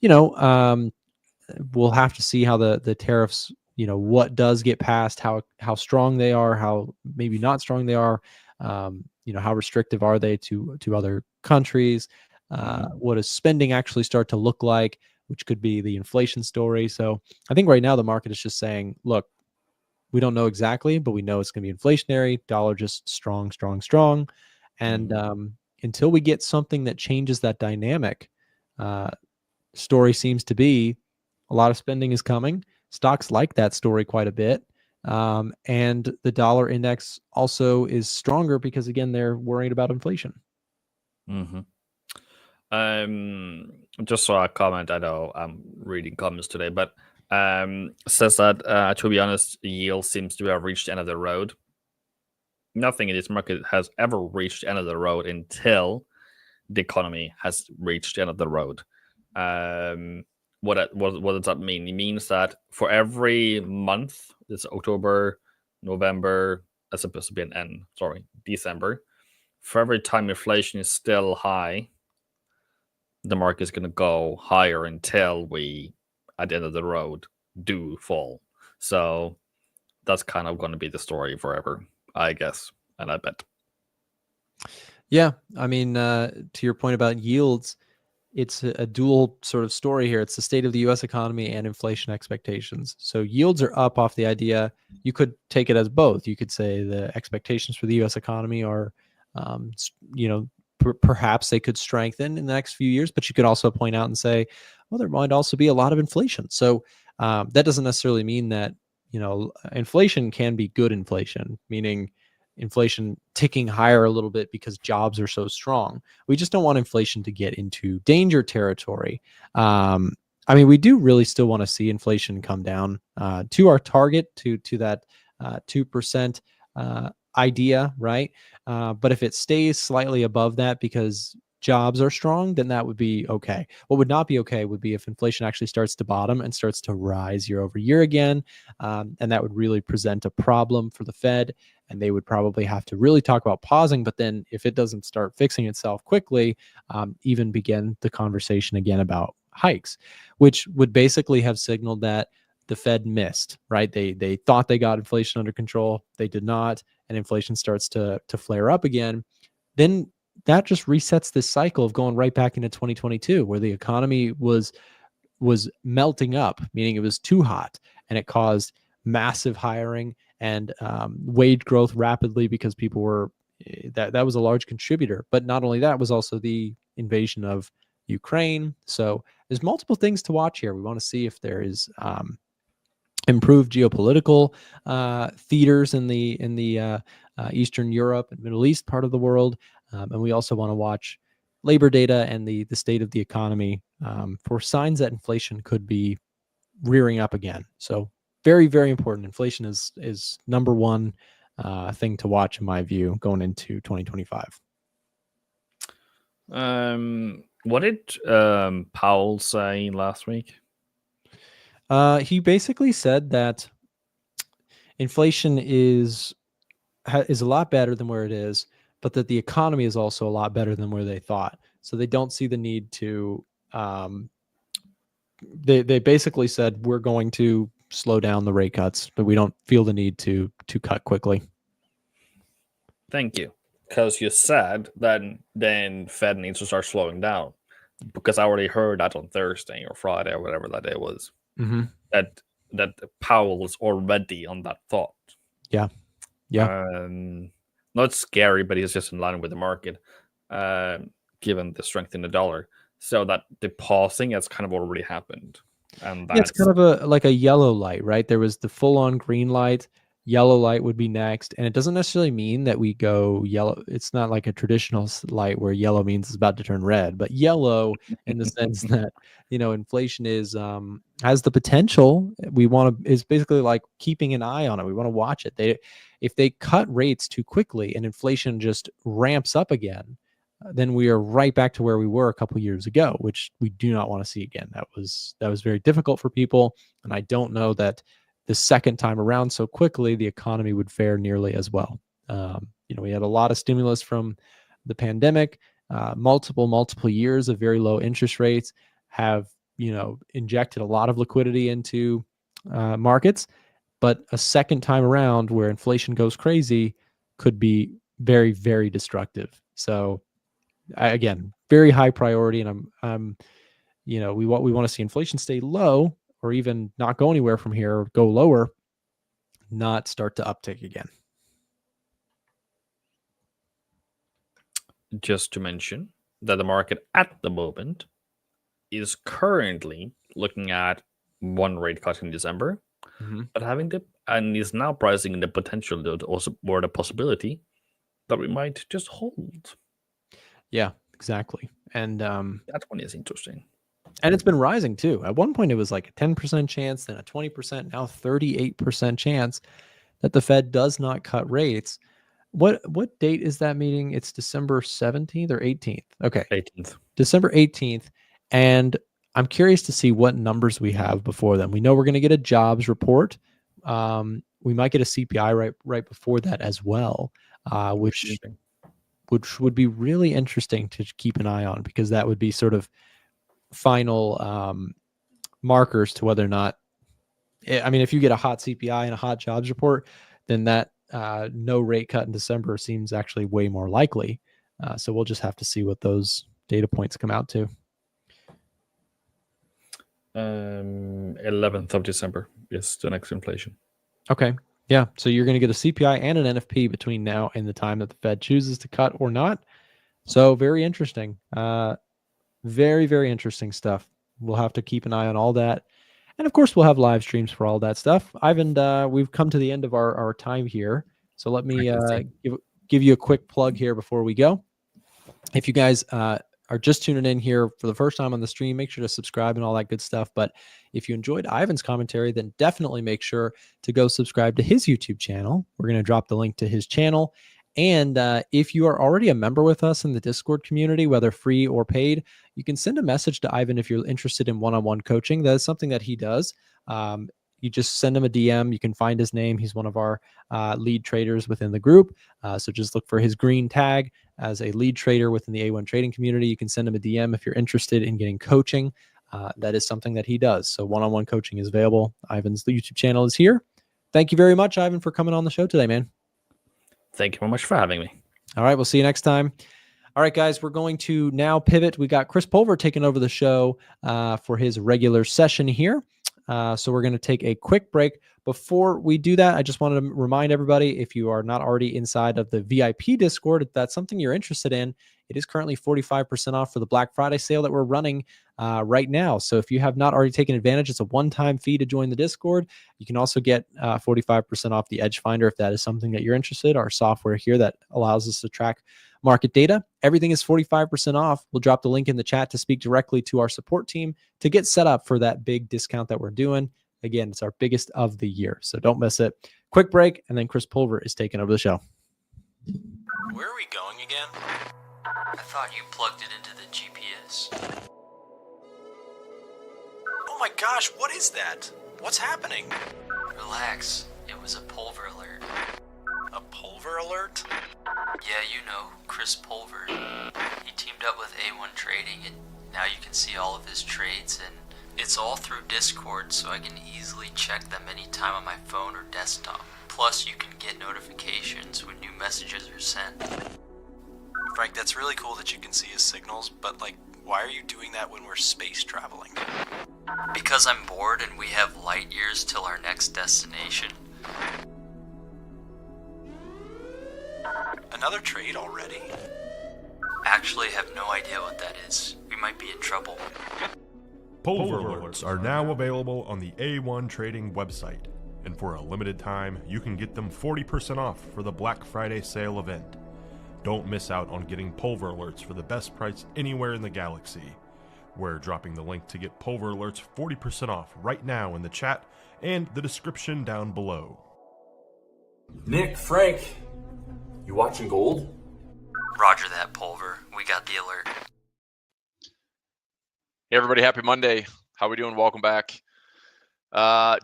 we'll have to see how the tariffs, what does get passed, how strong they are, how maybe not strong they are, how restrictive are they to other countries, what does spending actually start to look like, which could be the inflation story. So I think right now the market is just saying, look, we don't know exactly, but we know it's going to be inflationary. Dollar just strong. And until we get something that changes that dynamic, story seems to be a lot of spending is coming. Stocks like that story quite a bit. And the dollar index also is stronger because, again, they're worried about inflation. Just saw a comment. I know I'm reading comments today, but says that to be honest, yield seems to have reached the end of the road. Nothing in this market has ever reached the end of the road until the economy has reached the end of the road. What does that mean? It means that for every month, it's October, November, that's supposed to be December. For every time inflation is still high, the market is going to go higher until we, at the end of the road, do fall. So that's kind of going to be the story forever, I guess, and I bet. Yeah, I mean, to your point about yields, it's a dual sort of story here. It's the state of the U.S. economy and inflation expectations. So yields are up off the idea. You could take it as both. You could say the expectations for the U.S. economy are, perhaps they could strengthen in the next few years, but you could also point out and say, well, there might also be a lot of inflation. So that doesn't necessarily mean that, inflation can be good inflation, meaning inflation ticking higher a little bit because jobs are so strong. We just don't want inflation to get into danger territory. We do really still want to see inflation come down to our target, to that 2% idea, right? But if it stays slightly above that because jobs are strong, then that would be okay. What would not be okay would be if inflation actually starts to bottom and starts to rise year over year again. And that would really present a problem for the Fed. And they would probably have to really talk about pausing. But then if it doesn't start fixing itself quickly, even begin the conversation again about hikes, which would basically have signaled that the Fed missed, right? They thought they got inflation under control. They did not. And inflation starts to flare up again. Then that just resets this cycle of going right back into 2022, where the economy was melting up, meaning it was too hot, and it caused massive hiring and wage growth rapidly because people were that was a large contributor. But not only that, was also the invasion of Ukraine. So there's multiple things to watch here. We want to see if there is improved geopolitical theaters in the Eastern Europe and Middle East part of the world, and we also want to watch labor data and the state of the economy for signs that inflation could be rearing up again. So very, very important. Inflation is number one thing to watch in my view going into 2025. What did Powell say last week? He basically said that inflation is a lot better than where it is, but that the economy is also a lot better than where they thought. So they don't see the need to. They basically said we're going to slow down the rate cuts, but we don't feel the need to cut quickly. Thank you, because you said that then Fed needs to start slowing down, because I already heard that on Thursday or Friday or whatever that day was. Mm-hmm. That Powell is already on that thought. Yeah. Not scary, but he's just in line with the market, given the strength in the dollar. So that the pausing has kind of already happened. And that's, it's kind of like a yellow light, right? There was the full-on green light. Yellow light would be next. And it doesn't necessarily mean that we go yellow. It's not like a traditional light where yellow means it's about to turn red, but yellow in the sense that, inflation has the potential. Is basically like keeping an eye on it. We want to watch it. If they cut rates too quickly and inflation just ramps up again, then we are right back to where we were a couple years ago, which we do not want to see again. That was very difficult for people. And I don't know that the second time around so quickly, the economy would fare nearly as well. We had a lot of stimulus from the pandemic, multiple years of very low interest rates have, injected a lot of liquidity into markets. But a second time around where inflation goes crazy could be very, very destructive. So again, very high priority. And we want to see inflation stay low, or even not go anywhere from here, or go lower, not start to uptick again. Just to mention that the market at the moment is currently looking at one rate cut in December, but and is now pricing in the potential or the possibility that we might just hold. Yeah, exactly. And that one is interesting. And it's been rising too. At one point, it was like a 10% chance, then a 20%, now 38% chance that the Fed does not cut rates. What date is that meeting? It's December 17th or 18th? Okay. 18th. December 18th. And I'm curious to see what numbers we have before then. We know we're going to get a jobs report. We might get a CPI right before that as well, which would be really interesting to keep an eye on, because that would be sort of final markers to whether or not, if you get a hot CPI and a hot jobs report, then that no rate cut in December seems actually way more likely. So we'll just have to see what those data points come out to. 11th of December is the next inflation. Okay. Yeah. So you're going to get a CPI and an NFP between now and the time that the Fed chooses to cut or not. So very interesting. Very, very interesting stuff. We'll have to keep an eye on all that. And of course, we'll have live streams for all that stuff. Ivan, we've come to the end of our time here. So let me give you a quick plug here before we go. If you guys are just tuning in here for the first time on the stream, make sure to subscribe and all that good stuff. But if you enjoyed Ivan's commentary, then definitely make sure to go subscribe to his YouTube channel. We're going to drop the link to his channel. And if you are already a member with us in the Discord community, whether free or paid, you can send a message to Ivan if you're interested in one-on-one coaching. That is something that he does. You just send him a DM. You can find his name. He's one of our lead traders within the group. So just look for his green tag as a lead trader within the A1 trading community. You can send him a DM if you're interested in getting coaching. That is something that he does. So one-on-one coaching is available. Ivan's YouTube channel is here. Thank you very much, Ivan, for coming on the show today, man. Thank you very much for having me. All right. We'll see you next time. All right, guys, we're going to now pivot. We got Chris Pulver taking over the show for his regular session here. So we're going to take a quick break. Before we do that, I just wanted to remind everybody, if you are not already inside of the VIP Discord, if that's something you're interested in, it is currently 45% off for the Black Friday sale that we're running right now. So if you have not already taken advantage, it's a one-time fee to join the Discord. You can also get 45% off the Edge Finder if that is something that you're interested in. Our software here that allows us to track market data. Everything is 45% off. We'll drop the link in the chat to speak directly to our support team to get set up for that big discount that we're doing. Again, it's our biggest of the year, so don't miss it. Quick break, and then Chris Pulver is taking over the show. Where are we going again? I thought you plugged it into the GPS. Oh my gosh, what is that? What's happening? Relax. It was a Pulver alert. A Pulver alert? Yeah, you know, Chris Pulver. He teamed up with A1 Trading, and now you can see all of his trades, and it's all through Discord, so I can easily check them anytime on my phone or desktop. Plus, you can get notifications when new messages are sent. Frank, that's really cool that you can see his signals, but why are you doing that when we're space traveling? Because I'm bored and we have light years till our next destination. Another trade already? Actually, I have no idea what that is. We might be in trouble. Pulver alerts are now available on the A1 Trading website, and for a limited time, you can get them 40% off for the Black Friday sale event. Don't miss out on getting Pulver alerts for the best price anywhere in the galaxy. We're dropping the link to get Pulver alerts 40% off right now in the chat and the description down below. Nick, Frank, you watching gold? Roger that, Pulver. We got the alert. Hey everybody, happy Monday. How we doing? Welcome back.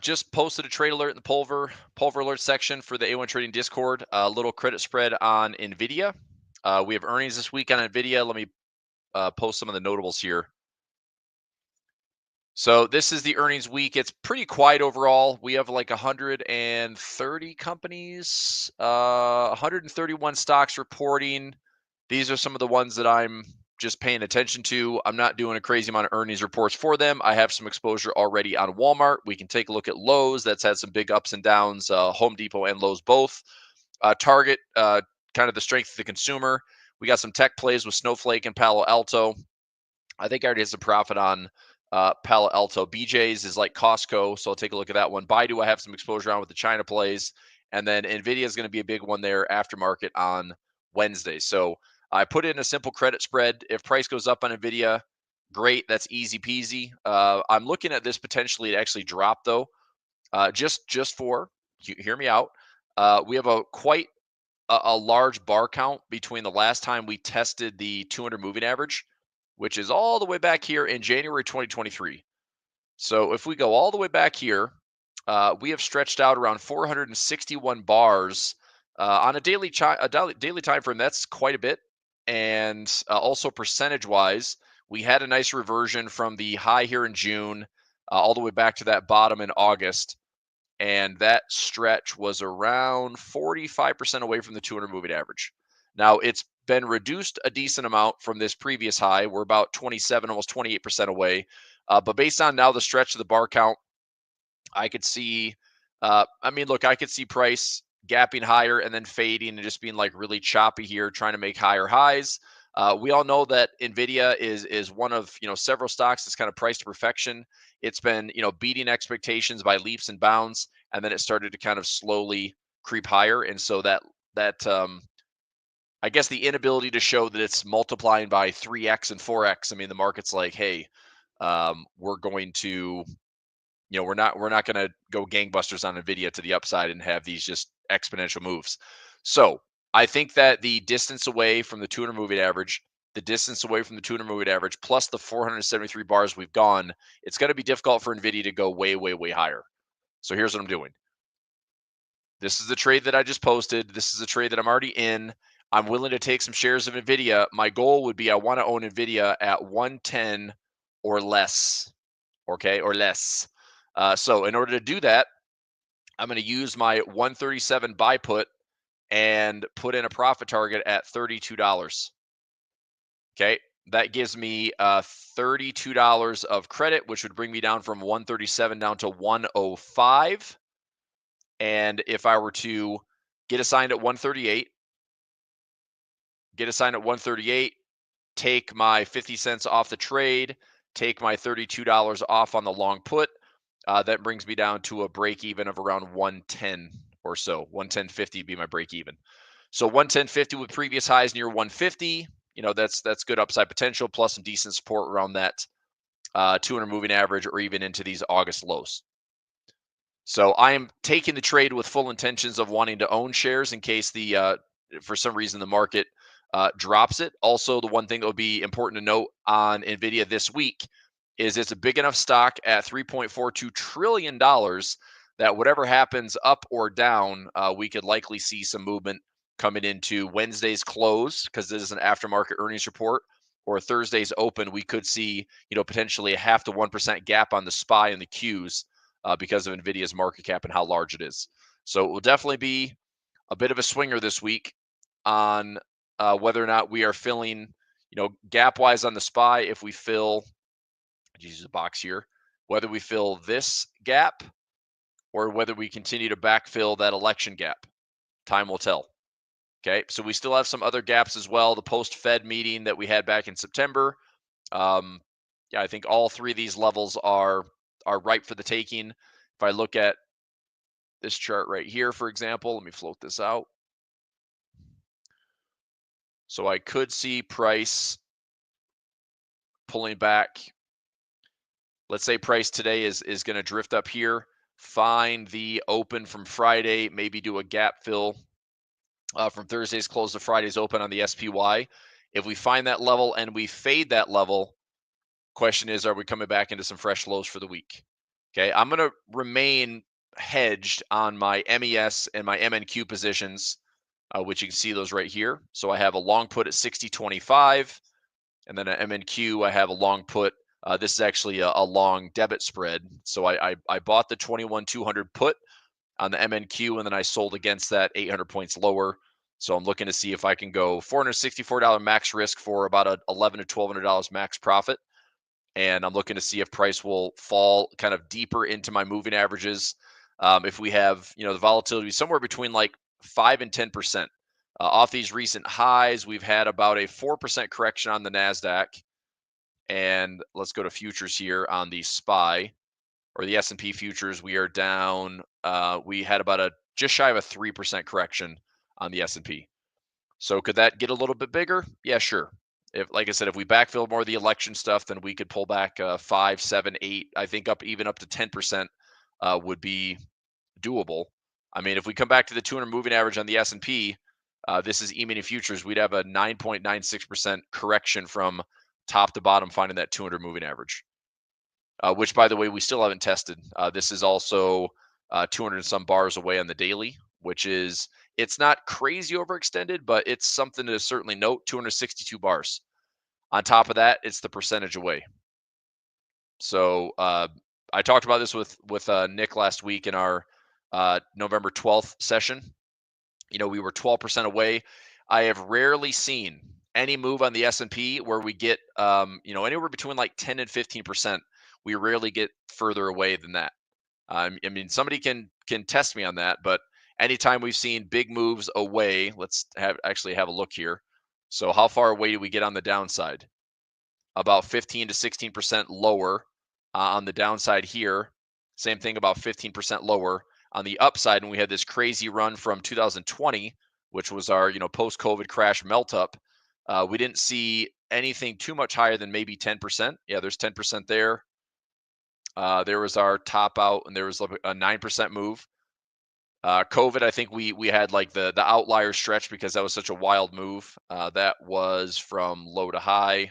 Just posted a trade alert in the Pulver alert section for the A1 Trading Discord. A little credit spread on NVIDIA. We have earnings this week on NVIDIA. Let me post some of the notables here. So this is the earnings week. It's pretty quiet overall. We have like 130 companies, 131 stocks reporting. These are some of the ones that I'm just paying attention to. I'm not doing a crazy amount of earnings reports for them. I have some exposure already on Walmart. We can take a look at Lowe's. That's had some big ups and downs. Home Depot and Lowe's both. Target, kind of the strength of the consumer. We got some tech plays with Snowflake and Palo Alto. I think I already had some profit on Palo Alto. BJ's is like Costco, so I'll take a look at that one. Baidu, I have some exposure on with the China plays. And then NVIDIA is going to be a big one there aftermarket on Wednesday. So I put in a simple credit spread. If price goes up on NVIDIA, great. That's easy peasy. I'm looking at this potentially to actually drop, though. Just for, hear me out. We have quite a large bar count between the last time we tested the 200 moving average, which is all the way back here in January 2023. So if we go all the way back here, we have stretched out around 461 bars on a daily time frame. That's quite a bit. And also percentage-wise, we had a nice reversion from the high here in June all the way back to that bottom in August. And that stretch was around 45% away from the 200 moving average. Now, it's been reduced a decent amount from this previous high. We're about 27, almost 28% away. But based on now the stretch of the bar count, I could see, look, I could see price gapping higher and then fading and just being like really choppy here, trying to make higher highs. We all know that Nvidia is one of several stocks that's kind of priced to perfection. It's been beating expectations by leaps and bounds, and then it started to kind of slowly creep higher, and so that I guess the inability to show that it's multiplying by 3x and 4x. I mean, the market's like, hey, we're going to we're not going to go gangbusters on Nvidia to the upside and have these just exponential moves. So I think that the distance away from the 200 moving average, the distance away from the 200 moving average, plus the 473 bars we've gone, it's going to be difficult for Nvidia to go way, way, way higher. So here's what I'm doing. This is the trade that I just posted. This is a trade that I'm already in. I'm willing to take some shares of Nvidia. My goal would be I want to own Nvidia at 110 or less. Okay, or less. So in order to do that, I'm going to use my 137 buy put and put in a profit target at $32. Okay, that gives me $32 of credit, which would bring me down from 137 down to 105. And if I were to get assigned at 138, take my 50 cents off the trade, take my $32 off on the long put, that brings me down to a break even of around 110 or so. 110.50 would be my break even. So 110.50 with previous highs near 150. That's good upside potential, plus some decent support around that 200 moving average or even into these August lows. So I am taking the trade with full intentions of wanting to own shares in case for some reason the market drops it. Also, the one thing that will be important to note on Nvidia this week is it's a big enough stock at $3.42 trillion that whatever happens up or down, we could likely see some movement coming into Wednesday's close because this is an aftermarket earnings report, or Thursday's open. We could see, potentially a 0.5 to 1% gap on the SPY and the Qs because of Nvidia's market cap and how large it is. So it will definitely be a bit of a swinger this week on whether or not we are filling, gap wise on the SPY. If we fill, use the box here, whether we fill this gap or whether we continue to backfill that election gap, time will tell. Okay, so we still have some other gaps as well. The post-Fed meeting that we had back in September. I think all three of these levels are ripe for the taking. If I look at this chart right here, for example, let me float this out. So I could see price pulling back. Let's say price today is going to drift up here, find the open from Friday, maybe do a gap fill from Thursday's close to Friday's open on the SPY. If we find that level and we fade that level, question is, are we coming back into some fresh lows for the week? Okay, I'm going to remain hedged on my MES and my MNQ positions, which you can see those right here. So I have a long put at 60.25, and then an MNQ, I have a long put. This is actually a long debit spread. So I bought the 21,200 put on the MNQ, and then I sold against that 800 points lower. So I'm looking to see if I can go $464 max risk for about a $1,100 to $1,200 max profit. And I'm looking to see if price will fall kind of deeper into my moving averages. If we have, the volatility somewhere between like 5 and 10%. Off these recent highs, we've had about a 4% correction on the NASDAQ. And let's go to futures here on the SPY or the S&P futures. We are down. We had about just shy of a 3% correction on the S&P. So could that get a little bit bigger? Yeah, sure. Like I said, if we backfill more of the election stuff, then we could pull back 5, 7, 8. I think even up to 10% would be doable. I mean, if we come back to the 200 moving average on the S&P, this is E-mini futures, we'd have a 9.96% correction from top to bottom, finding that 200 moving average, which, by the way, we still haven't tested. This is also 200 and some bars away on the daily, which is, it's not crazy overextended, but it's something to certainly note. 262 bars. On top of that, it's the percentage away. So I talked about this with Nick last week in our November 12th session. We were 12% away. I have rarely seen any move on the S&P where we get, anywhere between like 10 and 15%. We rarely get further away than that. I mean, somebody can test me on that, but anytime we've seen big moves away, let's actually have a look here. So how far away do we get on the downside? About 15 to 16% lower on the downside here. Same thing, about 15% lower on the upside. And we had this crazy run from 2020, which was our post-COVID crash melt up. We didn't see anything too much higher than maybe 10%. Yeah, there's 10% there. There was our top out, and there was like a 9% move. COVID, I think we had like the outlier stretch because that was such a wild move. That was from low to high,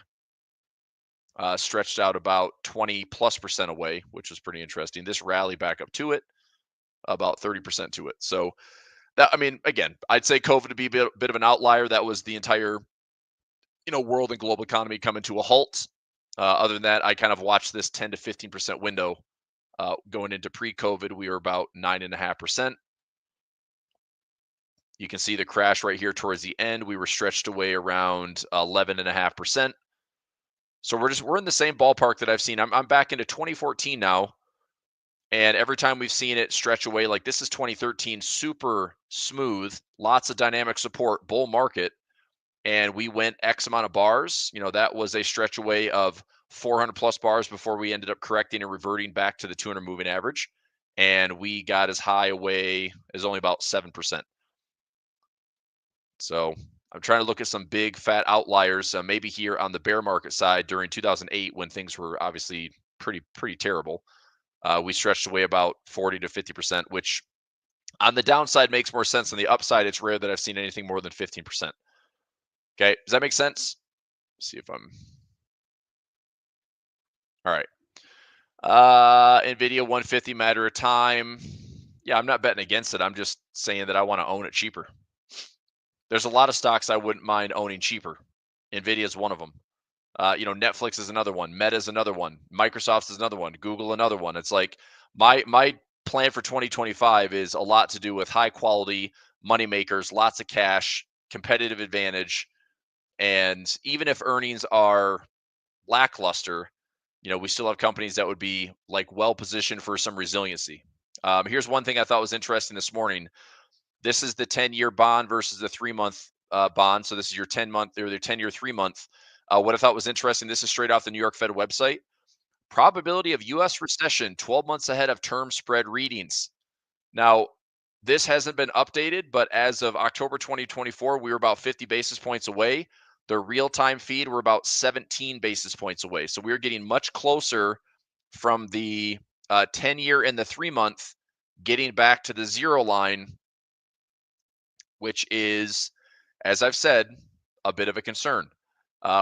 stretched out about 20+% away, which was pretty interesting. This rally back up to it, about 30% to it. So that, I mean, again, I'd say COVID to be a bit of an outlier. That was the entire world and global economy coming to a halt. Other than that, I kind of watched this 10 to 15% window. Going into pre-COVID, we were about 9.5%. You can see the crash right here towards the end. We were stretched away around 11.5%. So we're in the same ballpark that I've seen. I'm back into 2014 now, and every time we've seen it stretch away, like this is 2013, super smooth, lots of dynamic support, bull market, and we went X amount of bars. That was a stretch away of 400 plus bars before we ended up correcting and reverting back to the 200 moving average, and we got as high away as only about 7%. So I'm trying to look at some big fat outliers, maybe here on the bear market side during 2008 when things were obviously pretty terrible. We stretched away about 40 to 50%, which on the downside makes more sense. On the upside, it's rare that I've seen anything more than 15%. Okay, does that make sense? Let's see if I'm all right. NVIDIA 150 matter of time. Yeah, I'm not betting against it. I'm just saying that I want to own it cheaper. There's a lot of stocks I wouldn't mind owning cheaper. NVIDIA is one of them. Netflix is another one. Meta is another one. Microsoft is another one. Google another one. It's like my plan for 2025 is a lot to do with high quality money makers, lots of cash, competitive advantage, and even if earnings are lackluster, we still have companies that would be like well positioned for some resiliency. Here's one thing I thought was interesting this morning. This is the 10-year bond versus the 3-month bond. So this is your 10-month or their 10-year 3-month. What I thought was interesting, this is straight off the New York Fed website. Probability of U.S. recession 12 months ahead of term spread readings. Now, this hasn't been updated, but as of October 2024, we were about 50 basis points away. The real-time feed, we're about 17 basis points away. So we're getting much closer from the 10-year and the 3-month, getting back to the zero line, which is, as I've said, a bit of a concern.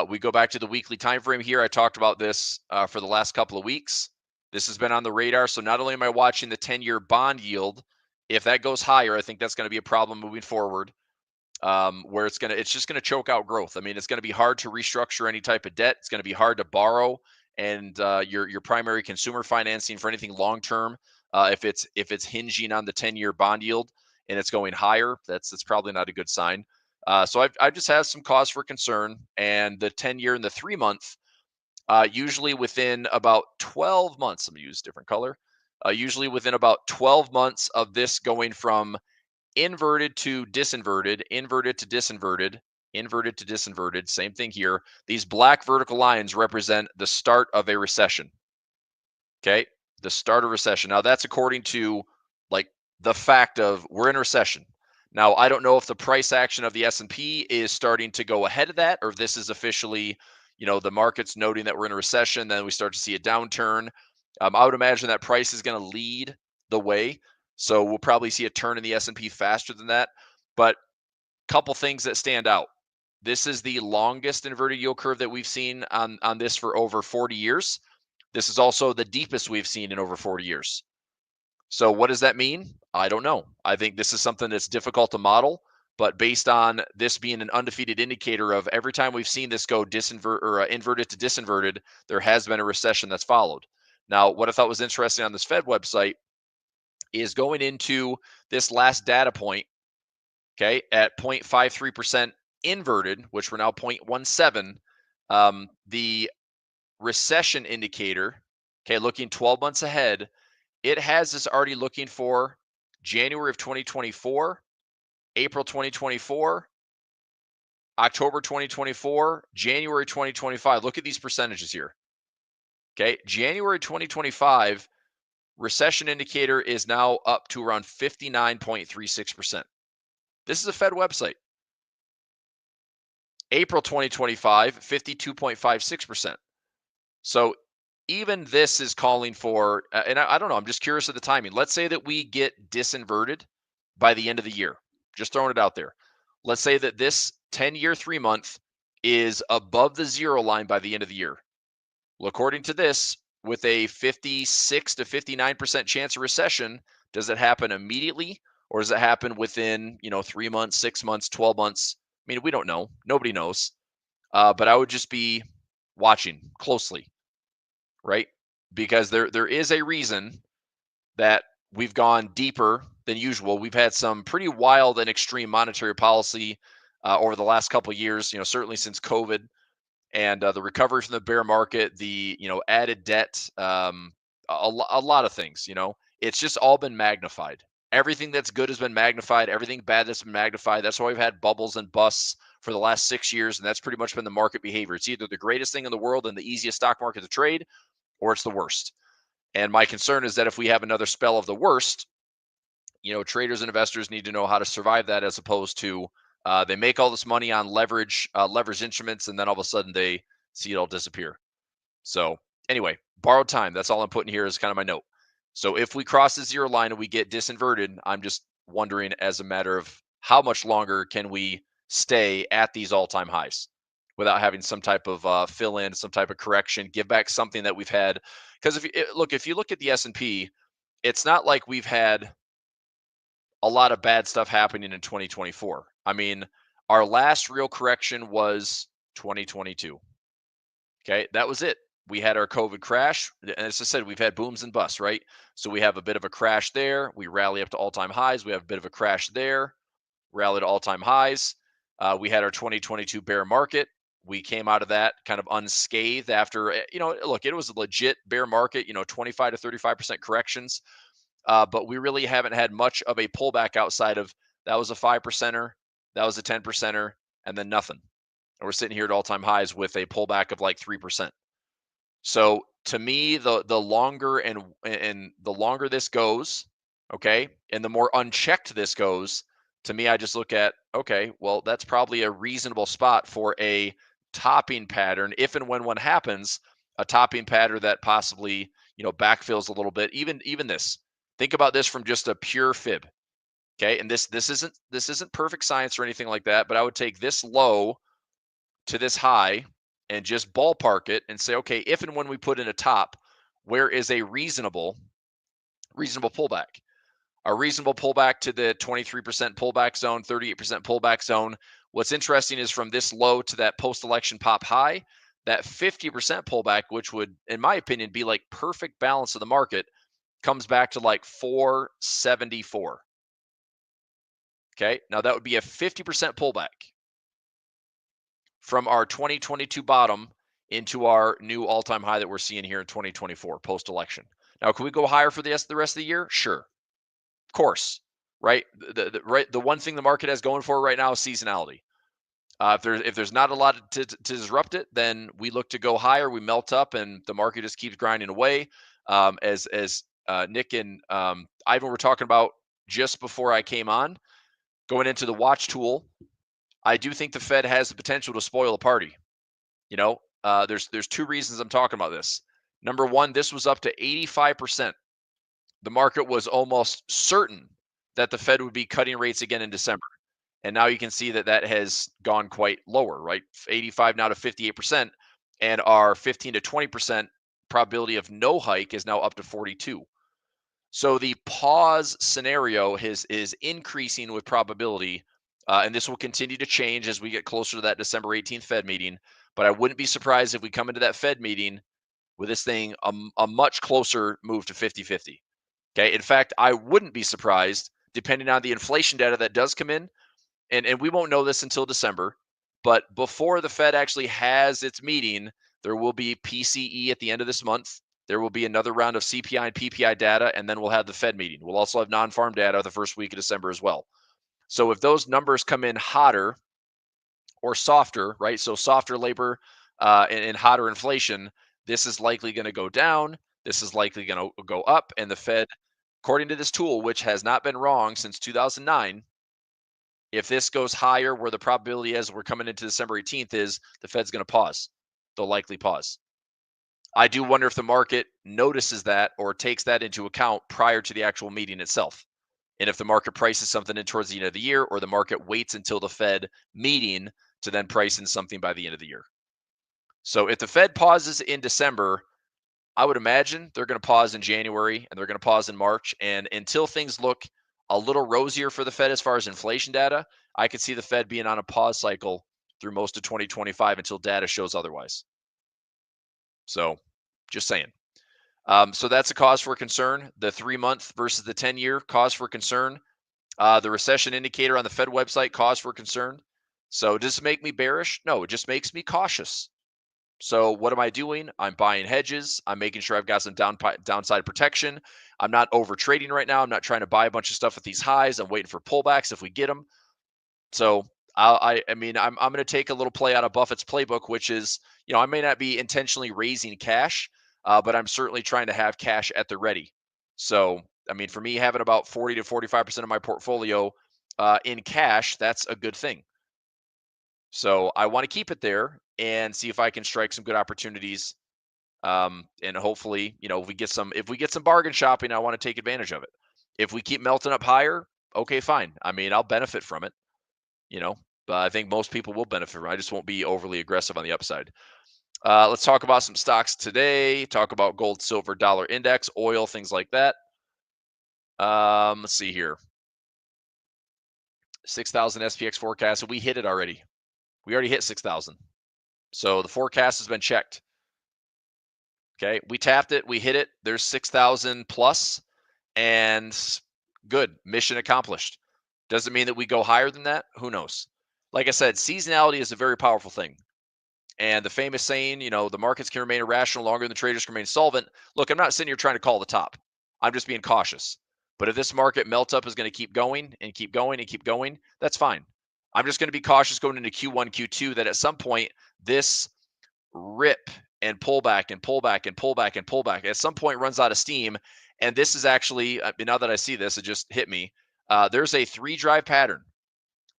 We go back to the weekly time frame here. I talked about this for the last couple of weeks. This has been on the radar. So not only am I watching the 10-year bond yield, if that goes higher, I think that's going to be a problem moving forward, where it's just going to choke out growth. I mean, it's going to be hard to restructure any type of debt. It's going to be hard to borrow and your primary consumer financing for anything long term. If it's hinging on the 10-year bond yield and it's going higher, that's probably not a good sign. So I just have some cause for concern. And the 10-year and the 3-month, usually within about 12 months, I'm going to use a different color. Usually within about 12 months of this going from inverted to disinverted, inverted to disinverted, inverted to disinverted, same thing here. These black vertical lines represent the start of a recession. Okay, the start of recession. Now that's according to like the fact of we're in a recession. Now, I don't know if the price action of the S&P is starting to go ahead of that, or if this is officially, the market's noting that we're in a recession, then we start to see a downturn. I would imagine that price is going to lead the way. So we'll probably see a turn in the S&P faster than that. But a couple things that stand out. This is the longest inverted yield curve that we've seen on this for over 40 years. This is also the deepest we've seen in over 40 years. So what does that mean? I don't know. I think this is something that's difficult to model, but based on this being an undefeated indicator of every time we've seen this go inverted to disinverted, there has been a recession that's followed. Now, what I thought was interesting on this Fed website is going into this last data point, okay, at 0.53% inverted, which we're now 0.17, the recession indicator, okay, looking 12 months ahead, it has us already looking for January of 2024, April 2024, October 2024, January 2025. Look at these percentages here. Okay, January 2025 recession indicator is now up to around 59.36%. This is a Fed website. April 2025, 52.56%. So even this is calling for, and I don't know, I'm just curious of the timing. Let's say that we get disinverted by the end of the year. Just throwing it out there. Let's say that this 10-year 3-month is above the zero line by the end of the year. Well, according to this, with a 56 to 59% chance of recession, does it happen immediately or does it happen within, 3 months, 6 months, 12 months? I mean, we don't know. Nobody knows. But I would just be watching closely, right? Because there is a reason that we've gone deeper than usual. We've had some pretty wild and extreme monetary policy over the last couple of years, certainly since COVID. And the recovery from the bear market, the added debt, a lot of things. It's just all been magnified. Everything that's good has been magnified. Everything bad that's been magnified. That's why we've had bubbles and busts for the last 6 years, and that's pretty much been the market behavior. It's either the greatest thing in the world and the easiest stock market to trade, or it's the worst. And my concern is that if we have another spell of the worst, traders and investors need to know how to survive that, as opposed to they make all this money on leverage instruments, and then all of a sudden they see it all disappear. So anyway, borrowed time. That's all I'm putting here as kind of my note. So if we cross the zero line and we get disinverted, I'm just wondering, as a matter of how much longer can we stay at these all-time highs without having some type of fill in, some type of correction, give back something that we've had. Because if you look at the S&P, it's not like we've had a lot of bad stuff happening in 2024. I mean, our last real correction was 2022. Okay, that was it. We had our COVID crash. And as I said, we've had booms and busts, right? So we have a bit of a crash there. We rally up to all-time highs. We have a bit of a crash there, rally to all-time highs. We had our 2022 bear market. We came out of that kind of unscathed after, look, it was a legit bear market, 25 to 35% corrections. But we really haven't had much of a pullback outside of that was a 5%er, that was a 10%er, and then nothing. And we're sitting here at all-time highs with a pullback of like 3%. So to me, the longer and the longer this goes, okay, and the more unchecked this goes, to me, I just look at, okay, well, that's probably a reasonable spot for a topping pattern. If and when one happens, a topping pattern that possibly, backfills a little bit. Even this. Think about this from just a pure fib. Okay. And this isn't perfect science or anything like that, but I would take this low to this high and just ballpark it and say, okay, if and when we put in a top, where is a reasonable pullback? A reasonable pullback to the 23% pullback zone, 38% pullback zone. What's interesting is from this low to that post-election pop high, that 50% pullback, which would, in my opinion, be like perfect balance of the market, comes back to like 474. Okay, now that would be a 50% pullback from our 2022 bottom into our new all-time high that we're seeing here in 2024 post-election. Now, can we go higher for the rest of the year? Sure, of course, right? The one thing the market has going for it right now is seasonality. If there's not a lot to disrupt it, then we look to go higher. We melt up, and the market just keeps grinding away. As Nick and Ivan were talking about just before I came on, going into the watch tool, I do think the Fed has the potential to spoil the party. There's two reasons I'm talking about this. Number one, this was up to 85%. The market was almost certain that the Fed would be cutting rates again in December. And now you can see that has gone quite lower, right? 85 now to 58%. And our 15 to 20% probability of no hike is now up to 42. So the pause scenario is increasing with probability. And this will continue to change as we get closer to that December 18th Fed meeting. But I wouldn't be surprised if we come into that Fed meeting with this thing a much closer move to 50-50. Okay. In fact, I wouldn't be surprised, depending on the inflation data that does come in, and we won't know this until December, But before the Fed actually has its meeting, there will be PCE at the end of this month. There will be another round of CPI and PPI data, and then we'll have the Fed meeting. We'll also have non-farm data the first week of December as well. So if those numbers come in hotter or softer, right? So softer labor and hotter inflation, this is likely going to go down. This is likely going to go up. And the Fed, according to this tool, which has not been wrong since 2009, if this goes higher, where the probability is we're coming into December 18th, is the Fed's going to pause. They'll likely pause. I do wonder if the market notices that or takes that into account prior to the actual meeting itself. And if the market prices something in towards the end of the year, or the market waits until the Fed meeting to then price in something by the end of the year. So if the Fed pauses in December, I would imagine they're going to pause in January and they're going to pause in March. And until things look a little rosier for the Fed as far as inflation data, I could see the Fed being on a pause cycle through most of 2025 until data shows otherwise. So just saying. So that's a cause for concern. The 3-month versus the 10-year, cause for concern. The recession indicator on the Fed website, cause for concern. So does it make me bearish? No, it just makes me cautious. So what am I doing? I'm buying hedges. I'm making sure I've got some downside protection. I'm not over trading right now. I'm not trying to buy a bunch of stuff at these highs. I'm waiting for pullbacks if we get them. So I mean, I'm going to take a little play out of Buffett's playbook, which is, I may not be intentionally raising cash, but I'm certainly trying to have cash at the ready. So, I mean, for me, having about 40 to 45% of my portfolio in cash, that's a good thing. So I want to keep it there and see if I can strike some good opportunities. And hopefully, if we get some bargain shopping, I want to take advantage of it. If we keep melting up higher, okay, fine. I mean, I'll benefit from it, but I think most people will benefit from it. I just won't be overly aggressive on the upside. Let's talk about some stocks today. Talk about gold, silver, dollar index, oil, things like that. Let's see here. 6,000 SPX forecast. We hit it already. We already hit 6,000. So the forecast has been checked. Okay, we tapped it, we hit it. There's 6,000 plus, and good, mission accomplished. Does it mean that we go higher than that? Who knows? Like I said, seasonality is a very powerful thing. And the famous saying, the markets can remain irrational longer than the traders can remain solvent. Look, I'm not sitting here trying to call the top. I'm just being cautious. But if this market melt up is going to keep going and keep going and keep going, that's fine. I'm just going to be cautious going into Q1, Q2 that at some point this rip and pullback and pullback and pullback and pullback at some point runs out of steam. And this is actually, now that I see this, it just hit me. There's a 3-drive pattern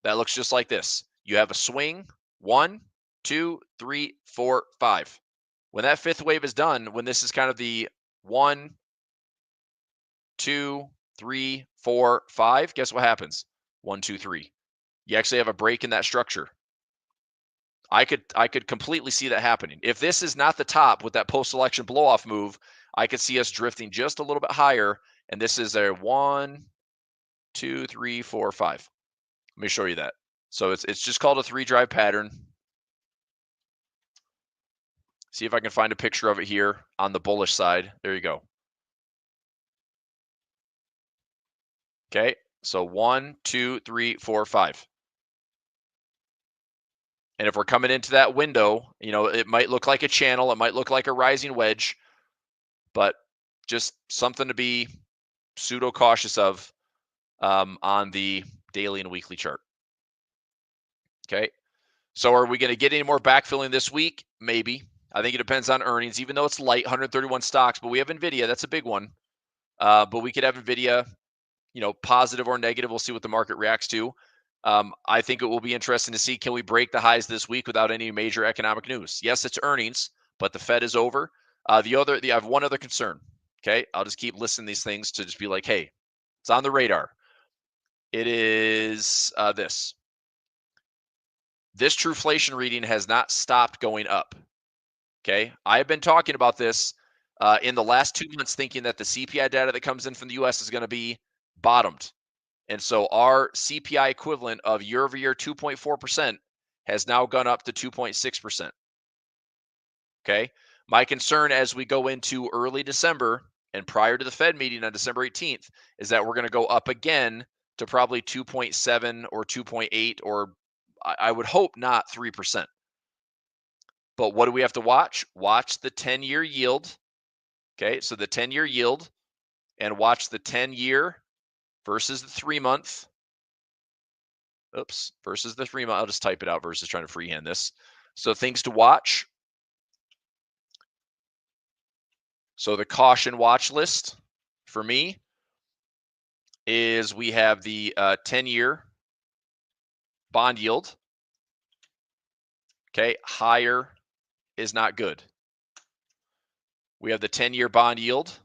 that looks just like this. You have a swing, 1, 2, 3, 4, 5. When that 5th wave is done, when this is kind of the 1, 2, 3, 4, 5, guess what happens? 1, 2, 3. You actually have a break in that structure. I could completely see that happening. If this is not the top with that post-election blow-off move, I could see us drifting just a little bit higher. And this is a 1, 2, 3, 4, 5. Let me show you that. So it's just called a 3-drive pattern. See if I can find a picture of it here on the bullish side. There you go. Okay, so 1, 2, 3, 4, 5. And if we're coming into that window, it might look like a channel. It might look like a rising wedge, but just something to be pseudo cautious of on the daily and weekly chart. Okay. So are we going to get any more backfilling this week? Maybe. I think it depends on earnings, even though it's light, 131 stocks, but we have NVIDIA. That's a big one. But we could have NVIDIA, positive or negative. We'll see what the market reacts to. I think it will be interesting to see, can we break the highs this week without any major economic news? Yes, it's earnings, but the Fed is over. I have one other concern. Okay, I'll just keep listing these things to just be like, hey, it's on the radar. It is this. This Truflation reading has not stopped going up. Okay, I have been talking about this in the last 2 months, thinking that the CPI data that comes in from the U.S. is going to be bottomed. And so our CPI equivalent of year-over-year 2.4% has now gone up to 2.6%. Okay. My concern as we go into early December and prior to the Fed meeting on December 18th is that we're going to go up again to probably 2.7 or 2.8 or I would hope not 3%. But what do we have to watch? Watch the 10-year yield. Okay, so the 10-year yield, and watch the 10-year versus the 3-month. Oops, versus the 3-month. I'll just type it out versus trying to freehand this. So things to watch. So the caution watch list for me is we have the 10-year bond yield. Okay, higher is not good. We have the 10-year bond yield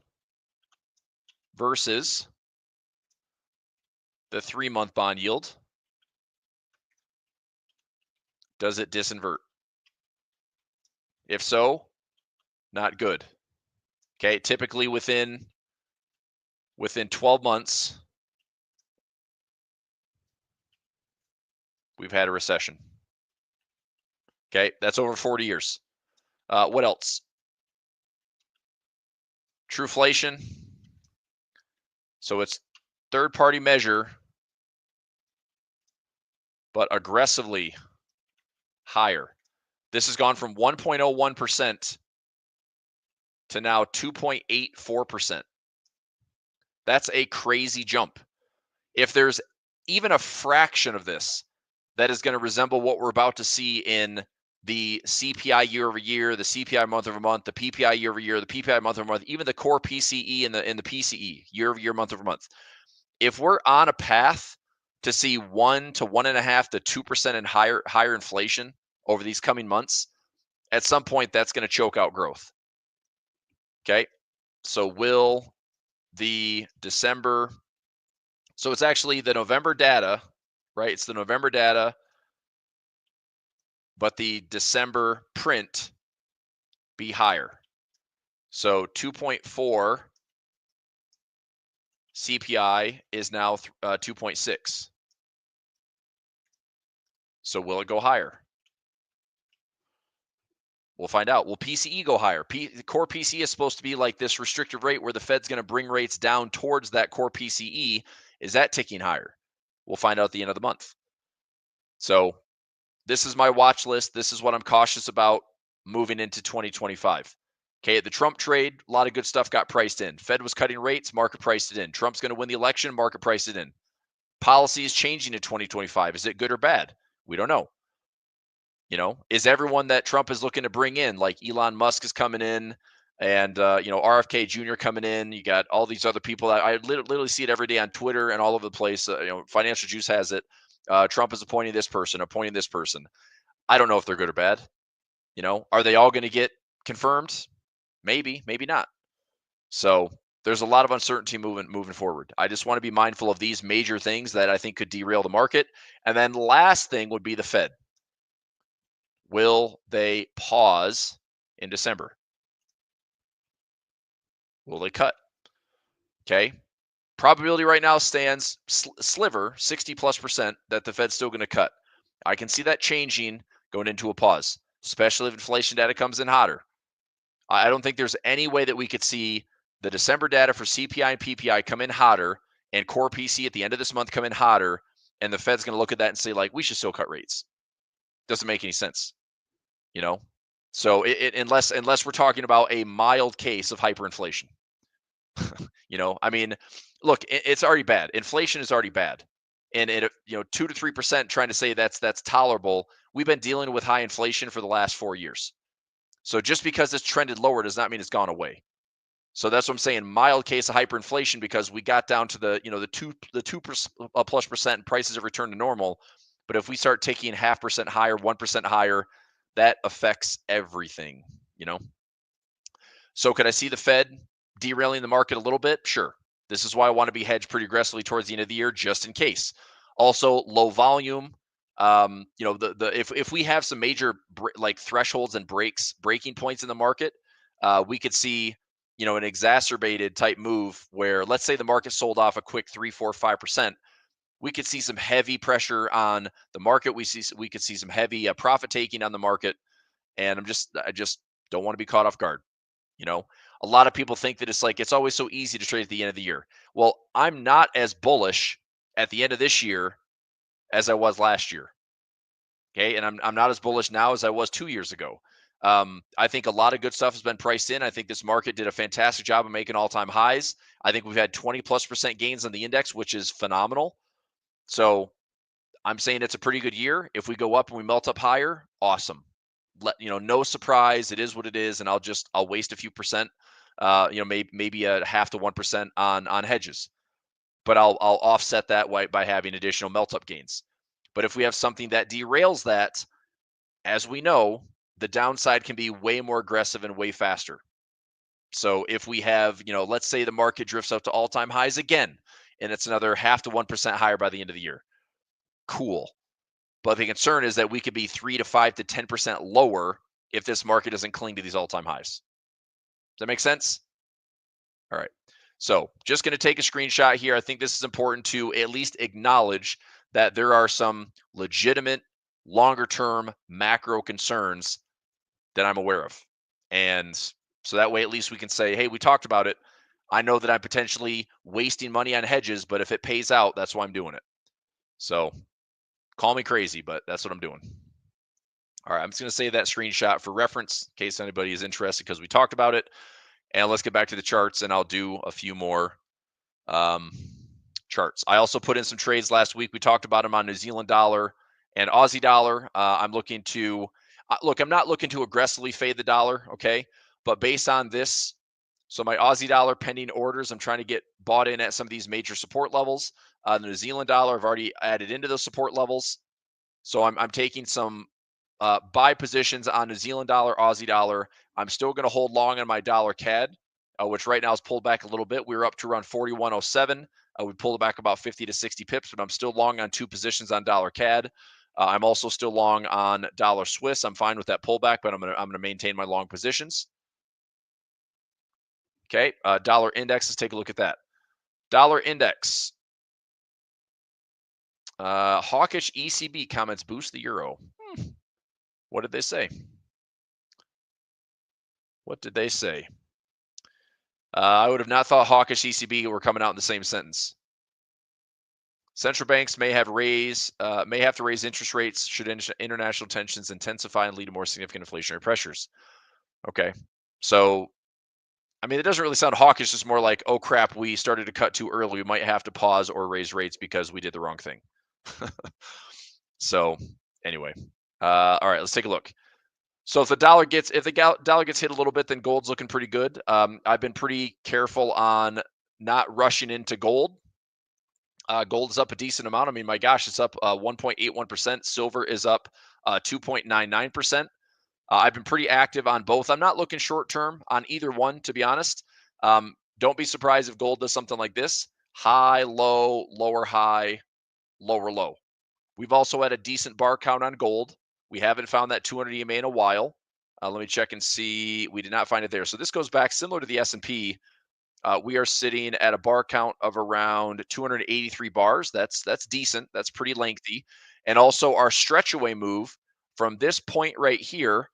versus the 3-month bond yield. Does it disinvert? If so, not good. Okay, typically within 12 months, we've had a recession. Okay, that's over 40 years. What else? Trueflation. So it's third-party measure, but aggressively higher. This has gone from 1.01% to now 2.84%. That's a crazy jump. If there's even a fraction of this that is going to resemble what we're about to see in the CPI year over year, the CPI month over month, the PPI year over year, the PPI month over month, even the core PCE and the PCE year over year, month over month. If we're on a path to see 1 to 1.5 to 2% and higher inflation over these coming months, at some point that's going to choke out growth. Okay, so will the December, so it's actually the November data, right? It's the November data, but the December print be higher. So 2.4 CPI is now 2.6. So will it go higher? We'll find out. Will PCE go higher? The core PCE is supposed to be like this restrictive rate where the Fed's going to bring rates down towards that core PCE. Is that ticking higher? We'll find out at the end of the month. So this is my watch list. This is what I'm cautious about moving into 2025. Okay, the Trump trade, a lot of good stuff got priced in. Fed was cutting rates, market priced it in. Trump's going to win the election, market priced it in. Policy is changing in 2025. Is it good or bad? We don't know. You know, is everyone that Trump is looking to bring in, like Elon Musk is coming in, and RFK Jr. coming in. You got all these other people that I literally see it every day on Twitter and all over the place. Financial Juice has it. Trump is appointing this person, appointing this person. I don't know if they're good or bad. Are they all going to get confirmed? Maybe, maybe not. So there's a lot of uncertainty moving forward. I just want to be mindful of these major things that I think could derail the market. And then last thing would be the Fed. Will they pause in December? Will they cut? Okay. Probability right now stands sliver 60+% that the Fed's still going to cut. I can see that changing going into a pause, especially if inflation data comes in hotter. I don't think there's any way that we could see the December data for CPI and PPI come in hotter and core PC at the end of this month come in hotter, and the Fed's going to look at that and say, like, we should still cut rates. Doesn't make any sense. So unless we're talking about a mild case of hyperinflation. I mean, look, it's already bad. Inflation is already bad. And 2 to 3% trying to say that's tolerable. We've been dealing with high inflation for the last 4 years. So just because it's trended lower does not mean it's gone away. So that's what I'm saying. Mild case of hyperinflation because we got down to the 2+% and prices have returned to normal. But if we start taking 0.5% higher, 1% higher, that affects everything. So could I see the Fed derailing the market a little bit? Sure. This is why I want to be hedged pretty aggressively towards the end of the year, just in case. Also, low volume. If we have some major thresholds and breaking points in the market, we could see an exacerbated type move where, let's say, the market sold off a quick 3, 4, 5%. We could see some heavy pressure on the market. We could see some heavy profit taking on the market, and I just don't want to be caught off guard. A lot of people think that it's always so easy to trade at the end of the year. Well, I'm not as bullish at the end of this year as I was last year. Okay, and I'm not as bullish now as I was 2 years ago. I think a lot of good stuff has been priced in. I think this market did a fantastic job of making all-time highs. I think we've had 20+% gains on the index, which is phenomenal. So I'm saying it's a pretty good year. If we go up and we melt up higher, awesome. No surprise. It is what it is, and I'll waste a few percent. Maybe a 0.5 to 1% on hedges, but I'll offset that by having additional melt up gains. But if we have something that derails that, as we know, the downside can be way more aggressive and way faster. So if we have, let's say the market drifts up to all-time highs again, and it's another 0.5 to 1% higher by the end of the year, cool. But the concern is that we could be 3 to 5 to 10% lower if this market doesn't cling to these all-time highs. Does that make sense? All right. So just going to take a screenshot here. I think this is important to at least acknowledge that there are some legitimate longer-term macro concerns that I'm aware of. And so that way, at least we can say, hey, we talked about it. I know that I'm potentially wasting money on hedges, but if it pays out, that's why I'm doing it. So call me crazy, but that's what I'm doing. All right, I'm just going to save that screenshot for reference in case anybody is interested because we talked about it. And let's get back to the charts, and I'll do a few more charts. I also put in some trades last week. We talked about them on New Zealand dollar and Aussie dollar. I'm looking to look. I'm not looking to aggressively fade the dollar, okay? But based on this, so my Aussie dollar pending orders, I'm trying to get bought in at some of these major support levels. The New Zealand dollar, I've already added into those support levels. So I'm taking some buy positions on New Zealand dollar, Aussie dollar. I'm still going to hold long on my dollar CAD, which right now is pulled back a little bit. We were up to around 41.07. We pulled it back about 50 to 60 pips, but I'm still long on 2 positions on dollar CAD. I'm also still long on dollar Swiss. I'm fine with that pullback, but I'm gonna maintain my long positions. Okay, dollar index. Let's take a look at that. Dollar index. Hawkish ECB comments boost the euro. What did they say? What did they say? I would have not thought hawkish ECB were coming out in the same sentence. Central banks may have to raise interest rates should international tensions intensify and lead to more significant inflationary pressures. Okay, so I mean, it doesn't really sound hawkish. It's more like, oh crap, we started to cut too early. We might have to pause or raise rates because we did the wrong thing. So anyway, all right, let's take a look. So if the dollar gets hit a little bit, then gold's looking pretty good. I've been pretty careful on not rushing into gold. Gold is up a decent amount. I mean, my gosh, it's up 1.81%. Silver is up 2.99%. I've been pretty active on both. I'm not looking short term on either one, to be honest. Don't be surprised if gold does something like this: high, low, lower, high, lower, low. We've also had a decent bar count on gold. We haven't found that 200 EMA in a while. Let me check and see. We did not find it there. So this goes back similar to the S&P. We are sitting at a bar count of around 283 bars. That's decent. That's pretty lengthy. And also our stretch away move from this point right here,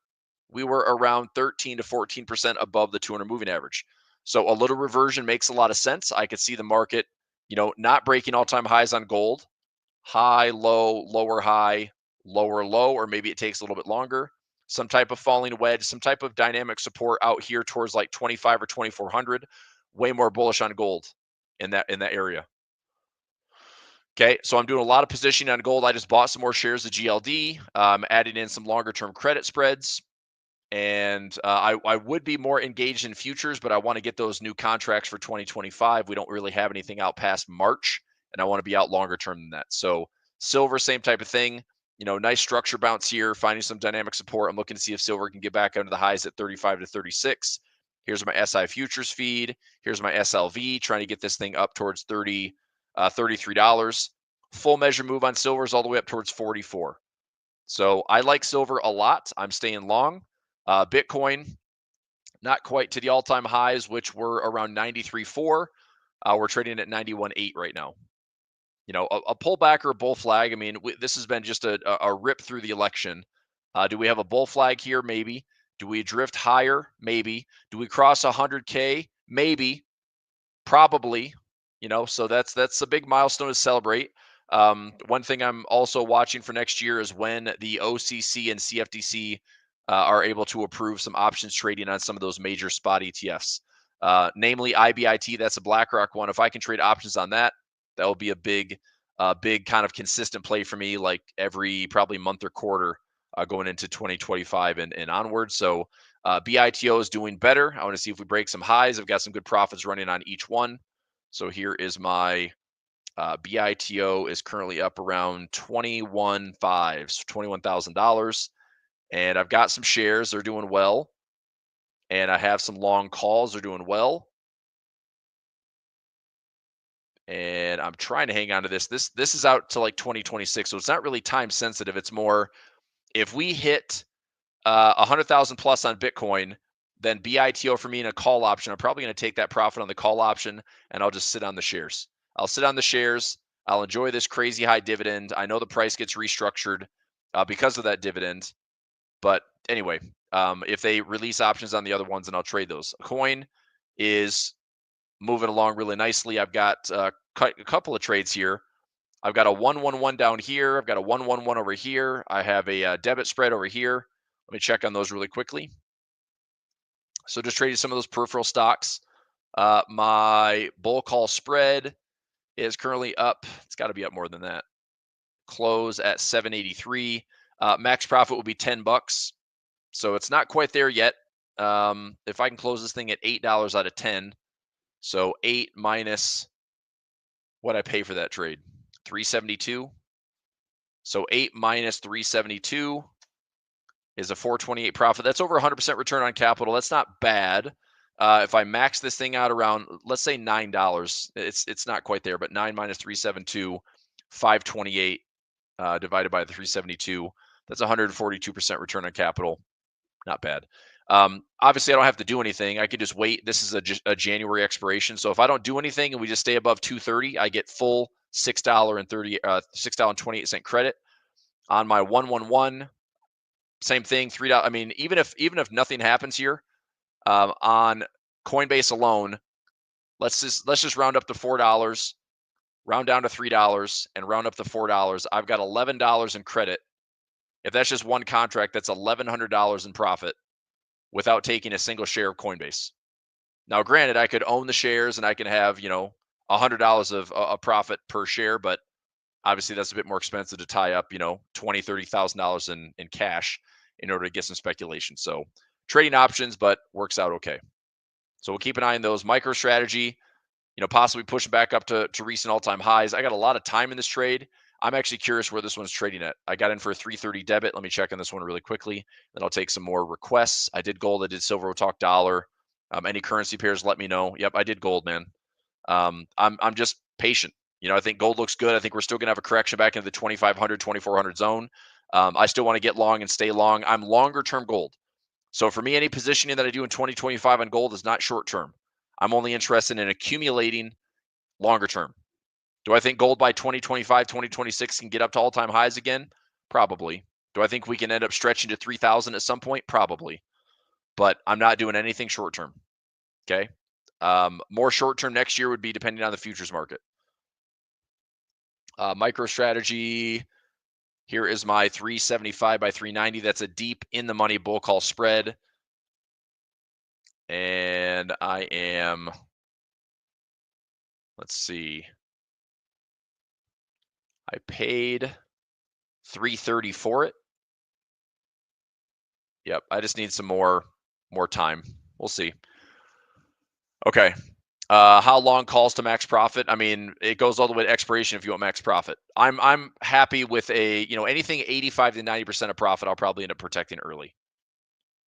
we were around 13 to 14% above the 200 moving average. So a little reversion makes a lot of sense. I could see the market, not breaking all-time highs on gold. High, low, lower, high, lower, low, or maybe it takes a little bit longer. Some type of falling wedge, some type of dynamic support out here towards like 25 or 2400. Way more bullish on gold in that area. Okay, so I'm doing a lot of positioning on gold. I just bought some more shares of GLD, adding in some longer term credit spreads. And I would be more engaged in futures, but I want to get those new contracts for 2025. We don't really have anything out past March, and I want to be out longer term than that. So silver, same type of thing. Nice structure bounce here, finding some dynamic support. I'm looking to see if silver can get back under the highs at 35 to 36. Here's my SI futures feed. Here's my SLV, trying to get this thing up towards $33. Full measure move on silver is all the way up towards 44. So I like silver a lot. I'm staying long. Bitcoin, not quite to the all-time highs, which were around 93.4. We're trading at 91.8 right now. A pullback or a bull flag. I mean, this has been just a rip through the election. Do we have a bull flag here? Maybe. Do we drift higher? Maybe. Do we cross 100K? Maybe. Probably. So that's a big milestone to celebrate. One thing I'm also watching for next year is when the OCC and CFTC are able to approve some options trading on some of those major spot ETFs, namely IBIT. That's a BlackRock one. If I can trade options on that, that will be a big kind of consistent play for me, like every probably month or quarter going into 2025 and onward. So BITO is doing better. I want to see if we break some highs. I've got some good profits running on each one. So here is my BITO is currently up around 21.5, so $21,000. And I've got some shares. They're doing well. And I have some long calls. They're doing well. And I'm trying to hang on to this. This is out to like 2026, so it's not really time sensitive. It's more if we hit 100,000 plus on Bitcoin, then BITO for me in a call option. I'm probably going to take that profit on the call option, and I'll just sit on the shares. I'll sit on the shares. I'll enjoy this crazy high dividend. I know the price gets restructured because of that dividend, but anyway, if they release options on the other ones, then I'll trade those. Coin is moving along really nicely. I've got a couple of trades here. I've got a 111 down here. I've got a 111 over here. I have a debit spread over here. Let me check on those really quickly. So just traded some of those peripheral stocks. My bull call spread is currently up. It's got to be up more than that. Close at 783. Max profit will be $10. So it's not quite there yet. If I can close this thing at $8 out of 10, so 8 minus what I pay for that trade, 372. So 8 minus 372 is a 428 profit. That's over 100% return on capital. That's not bad. If I max this thing out around, let's say $9, it's not quite there, but 9 minus 372, 528 divided by the 372. That's 142% return on capital. Not bad. Obviously, I don't have to do anything. I could just wait. This is a January expiration. So if I don't do anything and we just stay above 230, I get full $6.28 credit on my 111. Same thing, $3. I mean, even if nothing happens here on Coinbase alone, let's just round up to $4, round down to $3, and round up to $4. I've got $11 in credit. If that's just one contract, that's $1,100 in profit without taking a single share of Coinbase. Now, granted, I could own the shares and I can have, $100 of a profit per share, but obviously that's a bit more expensive to tie up, $20,000, $30,000 in cash in order to get some speculation. So trading options, but works out okay. So we'll keep an eye on those. MicroStrategy, possibly pushing back up to recent all-time highs. I got a lot of time in this trade. I'm actually curious where this one's trading at. I got in for a 330 debit. Let me check on this one really quickly. Then I'll take some more requests. I did gold. I did silver. We'll talk dollar. Any currency pairs, let me know. Yep, I did gold, man. I'm just patient. I think gold looks good. I think we're still going to have a correction back into the 2,500, 2,400 zone. I still want to get long and stay long. I'm longer term gold. So for me, any positioning that I do in 2025 on gold is not short term. I'm only interested in accumulating longer term. Do I think gold by 2025, 2026 can get up to all-time highs again? Probably. Do I think we can end up stretching to 3,000 at some point? Probably. But I'm not doing anything short term. Okay. More short term next year would be depending on the futures market. MicroStrategy. Here is my 375 by 390. That's a deep in the money bull call spread. And I am, let's see. I paid $330 for it. Yep, I just need some more time. We'll see. Okay. How long calls to max profit? I mean, it goes all the way to expiration if you want max profit. I'm happy with anything 85 to 90% of profit, I'll probably end up protecting early.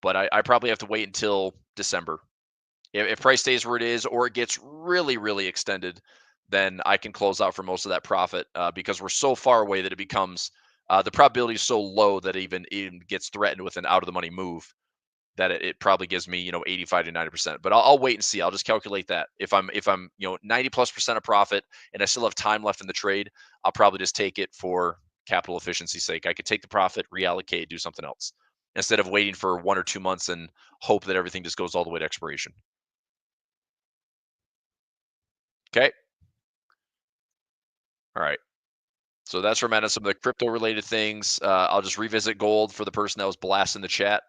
But I probably have to wait until December. If price stays where it is or it gets really, really extended, then I can close out for most of that profit because we're so far away that it becomes the probability is so low that it even gets threatened with an out of the money move that it probably gives me 85 to 90%. But I'll wait and see. I'll just calculate that. If I'm 90+% of profit and I still have time left in the trade, I'll probably just take it for capital efficiency's sake. I could take the profit, reallocate, do something else instead of waiting for 1 or 2 months and hope that everything just goes all the way to expiration. Okay. All right. So that's where I'm at on some of the crypto related things. I'll just revisit gold for the person that was blasting the chat.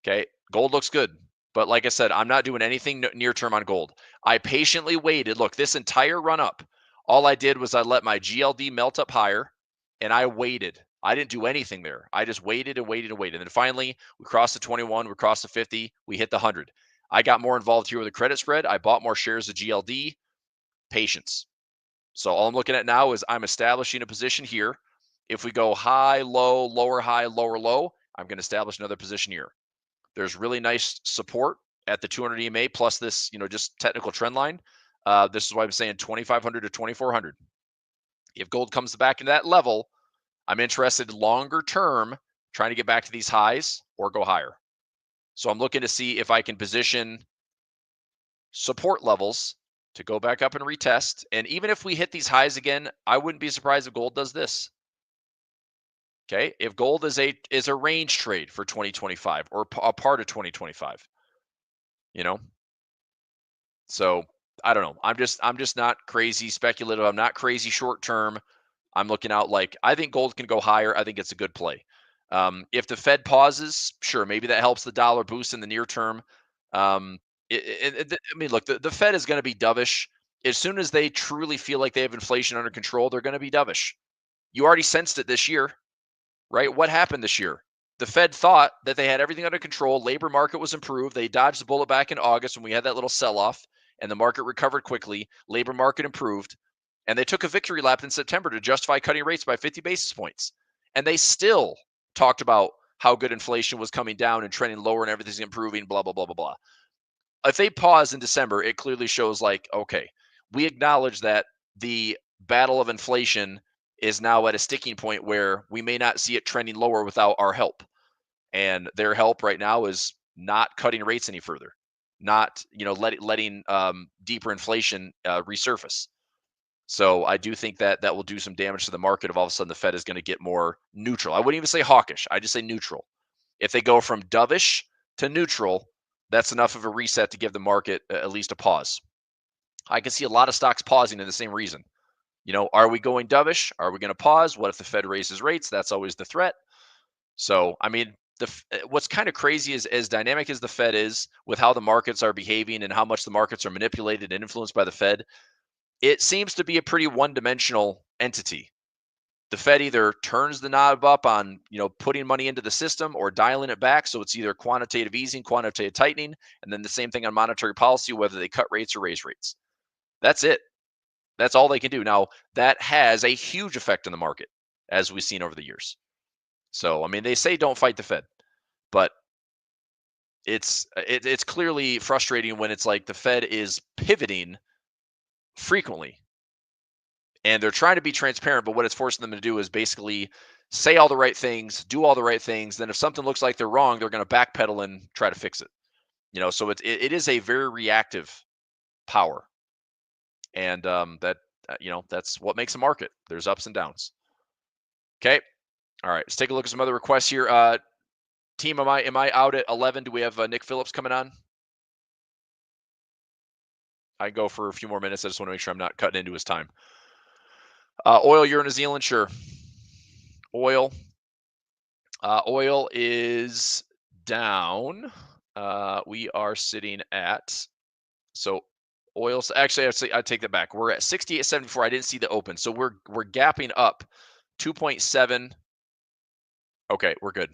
Okay, gold looks good. But like I said, I'm not doing anything near term on gold. I patiently waited. Look, this entire run up, all I did was I let my GLD melt up higher and I waited. I didn't do anything there. I just waited and waited and waited. And then finally, we crossed the 21, we crossed the 50, we hit the 100. I got more involved here with the credit spread. I bought more shares of GLD. Patience. So all I'm looking at now is I'm establishing a position here. If we go high, low, lower, high, lower, low, I'm going to establish another position here. There's really nice support at the 200 EMA plus this, just technical trend line. This is why I'm saying 2,500 to 2,400. If gold comes back into that level, I'm interested longer term trying to get back to these highs or go higher. So I'm looking to see if I can position support levels to go back up and retest. And even if we hit these highs again, I wouldn't be surprised if gold does this. Okay, if gold is a range trade for 2025 or a part of 2025, So I don't know. I'm just not crazy speculative. I'm not crazy short term. I'm looking out like I think gold can go higher. I think it's a good play. If the Fed pauses, sure, maybe that helps the dollar boost in the near term. I mean, look, the Fed is going to be dovish. As soon as they truly feel like they have inflation under control, they're going to be dovish. You already sensed it this year, right? What happened this year? The Fed thought that they had everything under control. Labor market was improved. They dodged the bullet back in August when we had that little sell-off and the market recovered quickly. Labor market improved. And they took a victory lap in September to justify cutting rates by 50 basis points. And they still talked about how good inflation was coming down and trending lower and everything's improving, blah, blah, blah, blah, blah. If they pause in December, it clearly shows like, okay, we acknowledge that the battle of inflation is now at a sticking point where we may not see it trending lower without our help. And their help right now is not cutting rates any further, not letting deeper inflation resurface. So I do think that will do some damage to the market if all of a sudden the Fed is going to get more neutral. I wouldn't even say hawkish. I just say neutral. If they go from dovish to neutral, that's enough of a reset to give the market at least a pause. I can see a lot of stocks pausing in the same reason. Are we going dovish? Are we going to pause? What if the Fed raises rates? That's always the threat. So, I mean, what's kind of crazy is as dynamic as the Fed is with how the markets are behaving and how much the markets are manipulated and influenced by the Fed, it seems to be a pretty one-dimensional entity. The Fed either turns the knob up on, putting money into the system or dialing it back. So it's either quantitative easing, quantitative tightening, and then the same thing on monetary policy, whether they cut rates or raise rates. That's it. That's all they can do. Now, that has a huge effect on the market, as we've seen over the years. So, I mean, they say don't fight the Fed, but it's clearly frustrating when it's like the Fed is pivoting frequently. And they're trying to be transparent, but what it's forcing them to do is basically say all the right things, do all the right things. Then if something looks like they're wrong, they're going to backpedal and try to fix it. So it is a very reactive power. And that's what makes a market. There's ups and downs. Okay. All right. Let's take a look at some other requests here. Team, am I out at 11? Do we have Nick Phillips coming on? I can go for a few more minutes. I just want to make sure I'm not cutting into his time. Oil, you're in New Zealand? Sure. Oil is down. We are sitting at, so oil's actually, I take that back. We're at 68.74. I didn't see the open. So we're gapping up 2.7. Okay, we're good.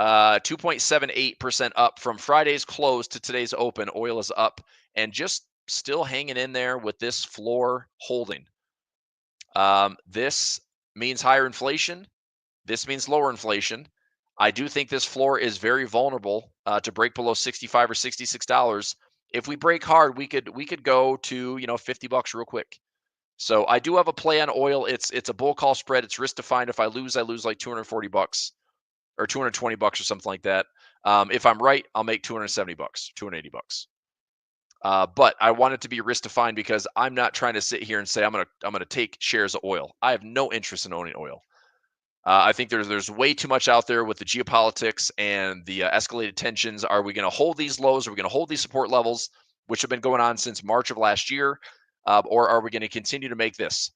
2.78% up from Friday's close to today's open. Oil is up and just still hanging in there with this floor holding. This means higher inflation. This means lower inflation. I do think this floor is very vulnerable to break below $65 or $66. If we break hard, we could go to $50 real quick. So I do have a play on oil. It's a bull call spread. It's risk defined. If I lose like $240 or $220 or something like that. If I'm right, I'll make $270, $280. But I want it to be risk defined because I'm not trying to sit here and say I'm gonna take shares of oil. I have no interest in owning oil. I think there's way too much out there with the geopolitics and the escalated tensions. Are we going to hold these lows? Are we going to hold these support levels, which have been going on since March of last year? Or are we going to continue to make this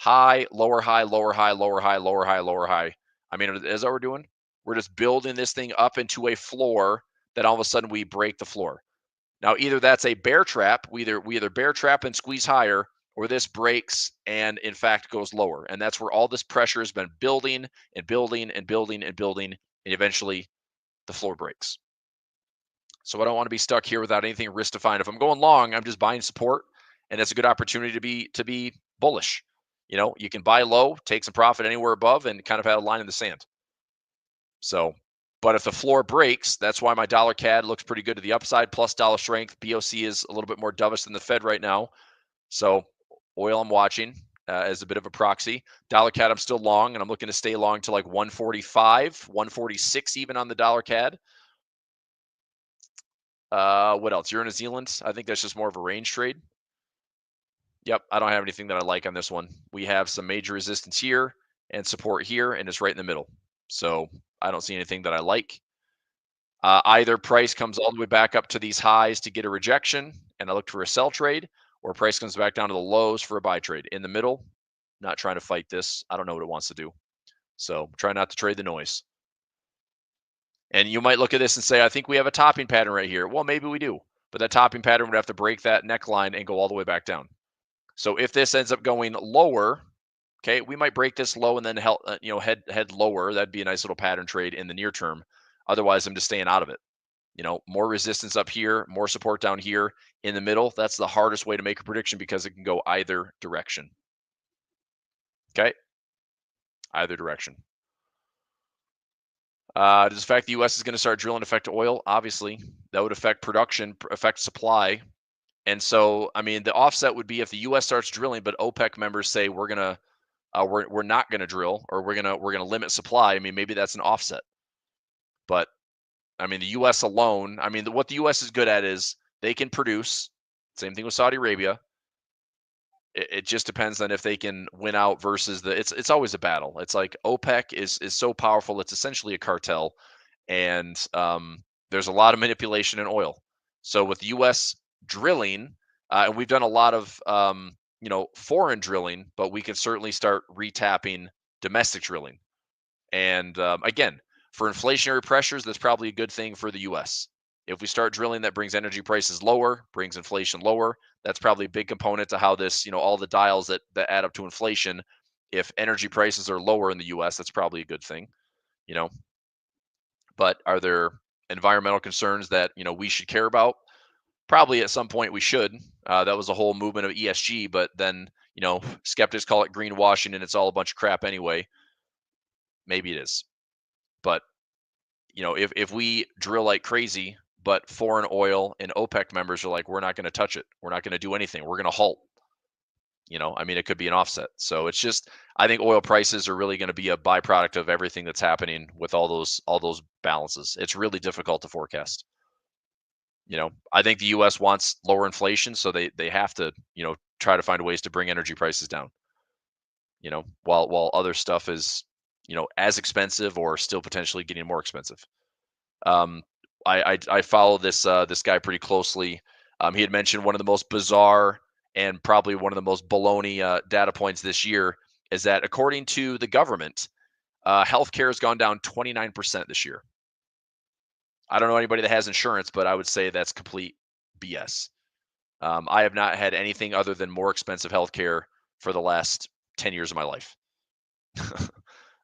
high, lower high, lower high, lower high, lower high, lower high. I mean, is that what we're doing? We're just building this thing up into a floor that all of a sudden we break the floor. Now, either that's a bear trap, we either bear trap and squeeze higher, or this breaks and in fact goes lower. And that's where all this pressure has been building and building and building and building, and eventually the floor breaks. So I don't want to be stuck here without anything risk defined. If I'm going long, I'm just buying support, and it's a good opportunity to be bullish. You know, you can buy low, take some profit anywhere above, and kind of have a line in the sand. So, but if the floor breaks, that's why my dollar CAD looks pretty good to the upside, plus dollar strength. BOC is a little bit more dovish than the Fed right now. So oil I'm watching as a bit of a proxy. Dollar CAD I'm still long, and I'm looking to stay long to like 145, 146 even on the dollar CAD. What else? Euro New Zealand. I think that's just more of a range trade. Yep, I don't have anything that I like on this one. We have some major resistance here and support here, and it's right in the middle. So I don't see anything that I like. Either price comes all the way back up to these highs to get a rejection, and I look for a sell trade, or price comes back down to the lows for a buy trade. In the middle, not trying to fight this. I don't know what it wants to do. So try not to trade the noise. And you might look at this and say, I think we have a topping pattern right here. Well, maybe we do, but that topping pattern would have to break that neckline and go all the way back down. So if this ends up going lower, okay, we might break this low and then head lower. That'd be a nice little pattern trade in the near term. Otherwise, I'm just staying out of it. You know, more resistance up here, more support down here in the middle. That's the hardest way to make a prediction because it can go either direction. Okay, either direction. Does the fact the U.S. is going to start drilling affect oil? Obviously, that would affect production, affect supply. And so, I mean, the offset would be if the U.S. starts drilling, but OPEC members say we're not gonna drill, or we're gonna limit supply. I mean, maybe that's an offset. But I mean, the U.S. alone. I mean, what the U.S. is good at is they can produce. Same thing with Saudi Arabia. It just depends on if they can win out versus the. It's always a battle. It's like OPEC is so powerful. It's essentially a cartel, and there's a lot of manipulation in oil. So with the U.S. drilling, and we've done a lot of foreign drilling, but we can certainly start retapping domestic drilling. And again, for inflationary pressures, that's probably a good thing for the U.S. If we start drilling that brings energy prices lower, brings inflation lower, that's probably a big component to how this, all the dials that add up to inflation. If energy prices are lower in the U.S., that's probably a good thing, But are there environmental concerns that we should care about? Probably at some point we should. That was a whole movement of ESG, but then skeptics call it greenwashing, and it's all a bunch of crap anyway. Maybe it is, but if we drill like crazy, but foreign oil and OPEC members are like, we're not going to touch it, we're not going to do anything, we're going to halt. I mean, it could be an offset. So it's just, I think oil prices are really going to be a byproduct of everything that's happening with all those balances. It's really difficult to forecast. I think the U.S. wants lower inflation, so they have to, try to find ways to bring energy prices down. While other stuff is, as expensive or still potentially getting more expensive. I follow this guy pretty closely. He had mentioned one of the most bizarre and probably one of the most baloney data points this year is that according to the government, healthcare has gone down 29% this year. I don't know anybody that has insurance, but I would say that's complete BS. I have not had anything other than more expensive healthcare for the last 10 years of my life.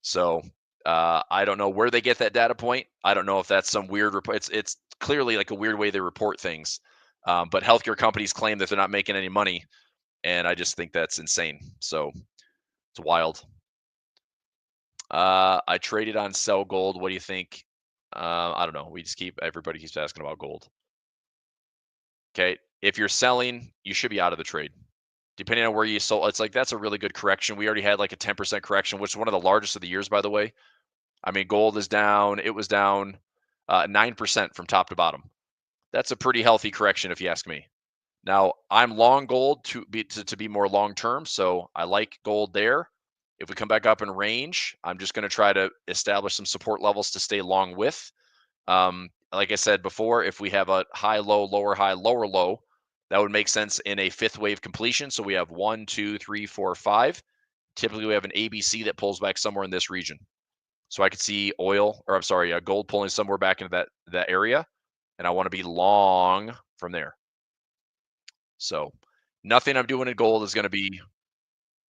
So I don't know where they get that data point. I don't know if that's some weird report. It's clearly like a weird way they report things. But healthcare companies claim that they're not making any money, and I just think that's insane. So it's wild. I traded on sell gold. What do you think? I don't know. Everybody keeps asking about gold. Okay. If you're selling, you should be out of the trade. Depending on where you sold, it's like that's a really good correction. We already had like a 10% correction, which is one of the largest of the years, by the way. I mean, gold is down. It was down 9% from top to bottom. That's a pretty healthy correction, if you ask me. Now, I'm long gold to be more long term, so I like gold there. If we come back up in range, I'm just going to try to establish some support levels to stay long with. Like I said before, if we have a high, low, lower, high, lower, low, that would make sense in a fifth wave completion. So we have 1, 2, 3, 4, 5. typically we have an ABC that pulls back somewhere in this region. So I could see gold pulling somewhere back into that area, and I want to be long from there. So nothing I'm doing in gold is going to be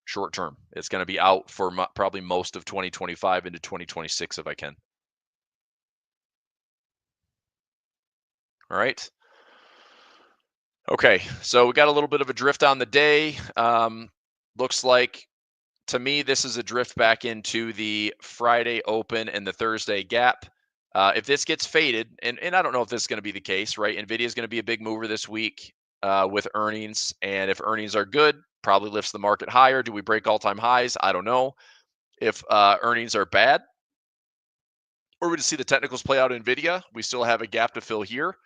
short term. It's going to be out for probably most of 2025 into 2026 if I can. All right. Okay, so we got a little bit of a drift on the day. Looks like, to me, this is a drift back into the Friday open and the Thursday gap. If this gets faded, and I don't know if this is going to be the case, right? NVIDIA is going to be a big mover this week with earnings. And if earnings are good, probably lifts the market higher. Do we break all-time highs? I don't know. If earnings are bad, or we just see the technicals play out in NVIDIA, we still have a gap to fill here.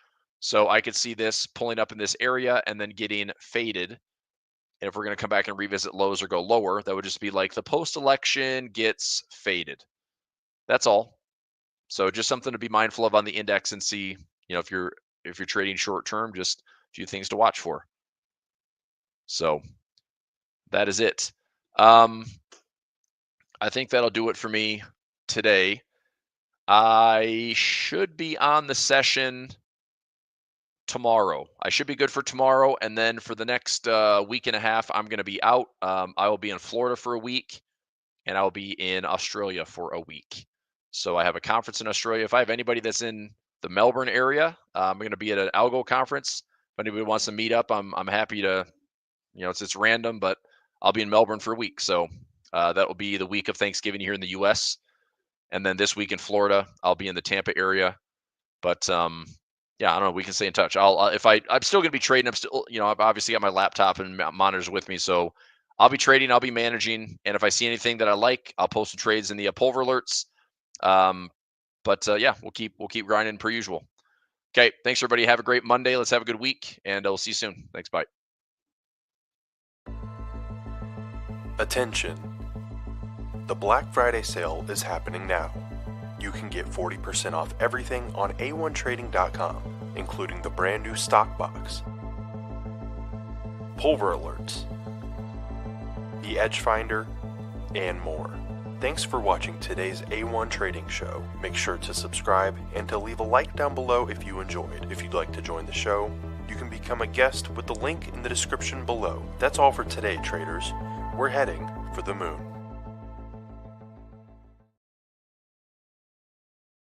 So I could see this pulling up in this area and then getting faded. And if we're going to come back and revisit lows or go lower, that would just be like the post-election gets faded. That's all. So just something to be mindful of on the index and see, if you're trading short term, just a few things to watch for. So that is it. I think that'll do it for me today. I should be on the session tomorrow. I should be good for tomorrow. And then for the next week and a half, I'm going to be out. I will be in Florida for a week, and I will be in Australia for a week. So I have a conference in Australia. If I have anybody that's in the Melbourne area, I'm going to be at an algo conference. If anybody wants to meet up, I'm happy to, it's random, but I'll be in Melbourne for a week. So that will be the week of Thanksgiving here in the US. And then this week in Florida, I'll be in the Tampa area. But yeah, I don't know. We can stay in touch. I'm still going to be trading. I'm still, I've obviously got my laptop and monitors with me. So I'll be trading. I'll be managing. And if I see anything that I like, I'll post some trades in the pulver alerts. Yeah, we'll keep grinding per usual. Okay. Thanks everybody. Have a great Monday. Let's have a good week, and we'll see you soon. Thanks. Bye. Attention. The Black Friday sale is happening now. You can get 40% off everything on a1trading.com, including the brand new stock box, pulver alerts, the Edge Finder, and more. Thanks for watching today's A1 Trading Show. Make sure to subscribe and to leave a like down below if you enjoyed. If you'd like to join the show, you can become a guest with the link in the description below. That's all for today, traders. We're heading for the moon.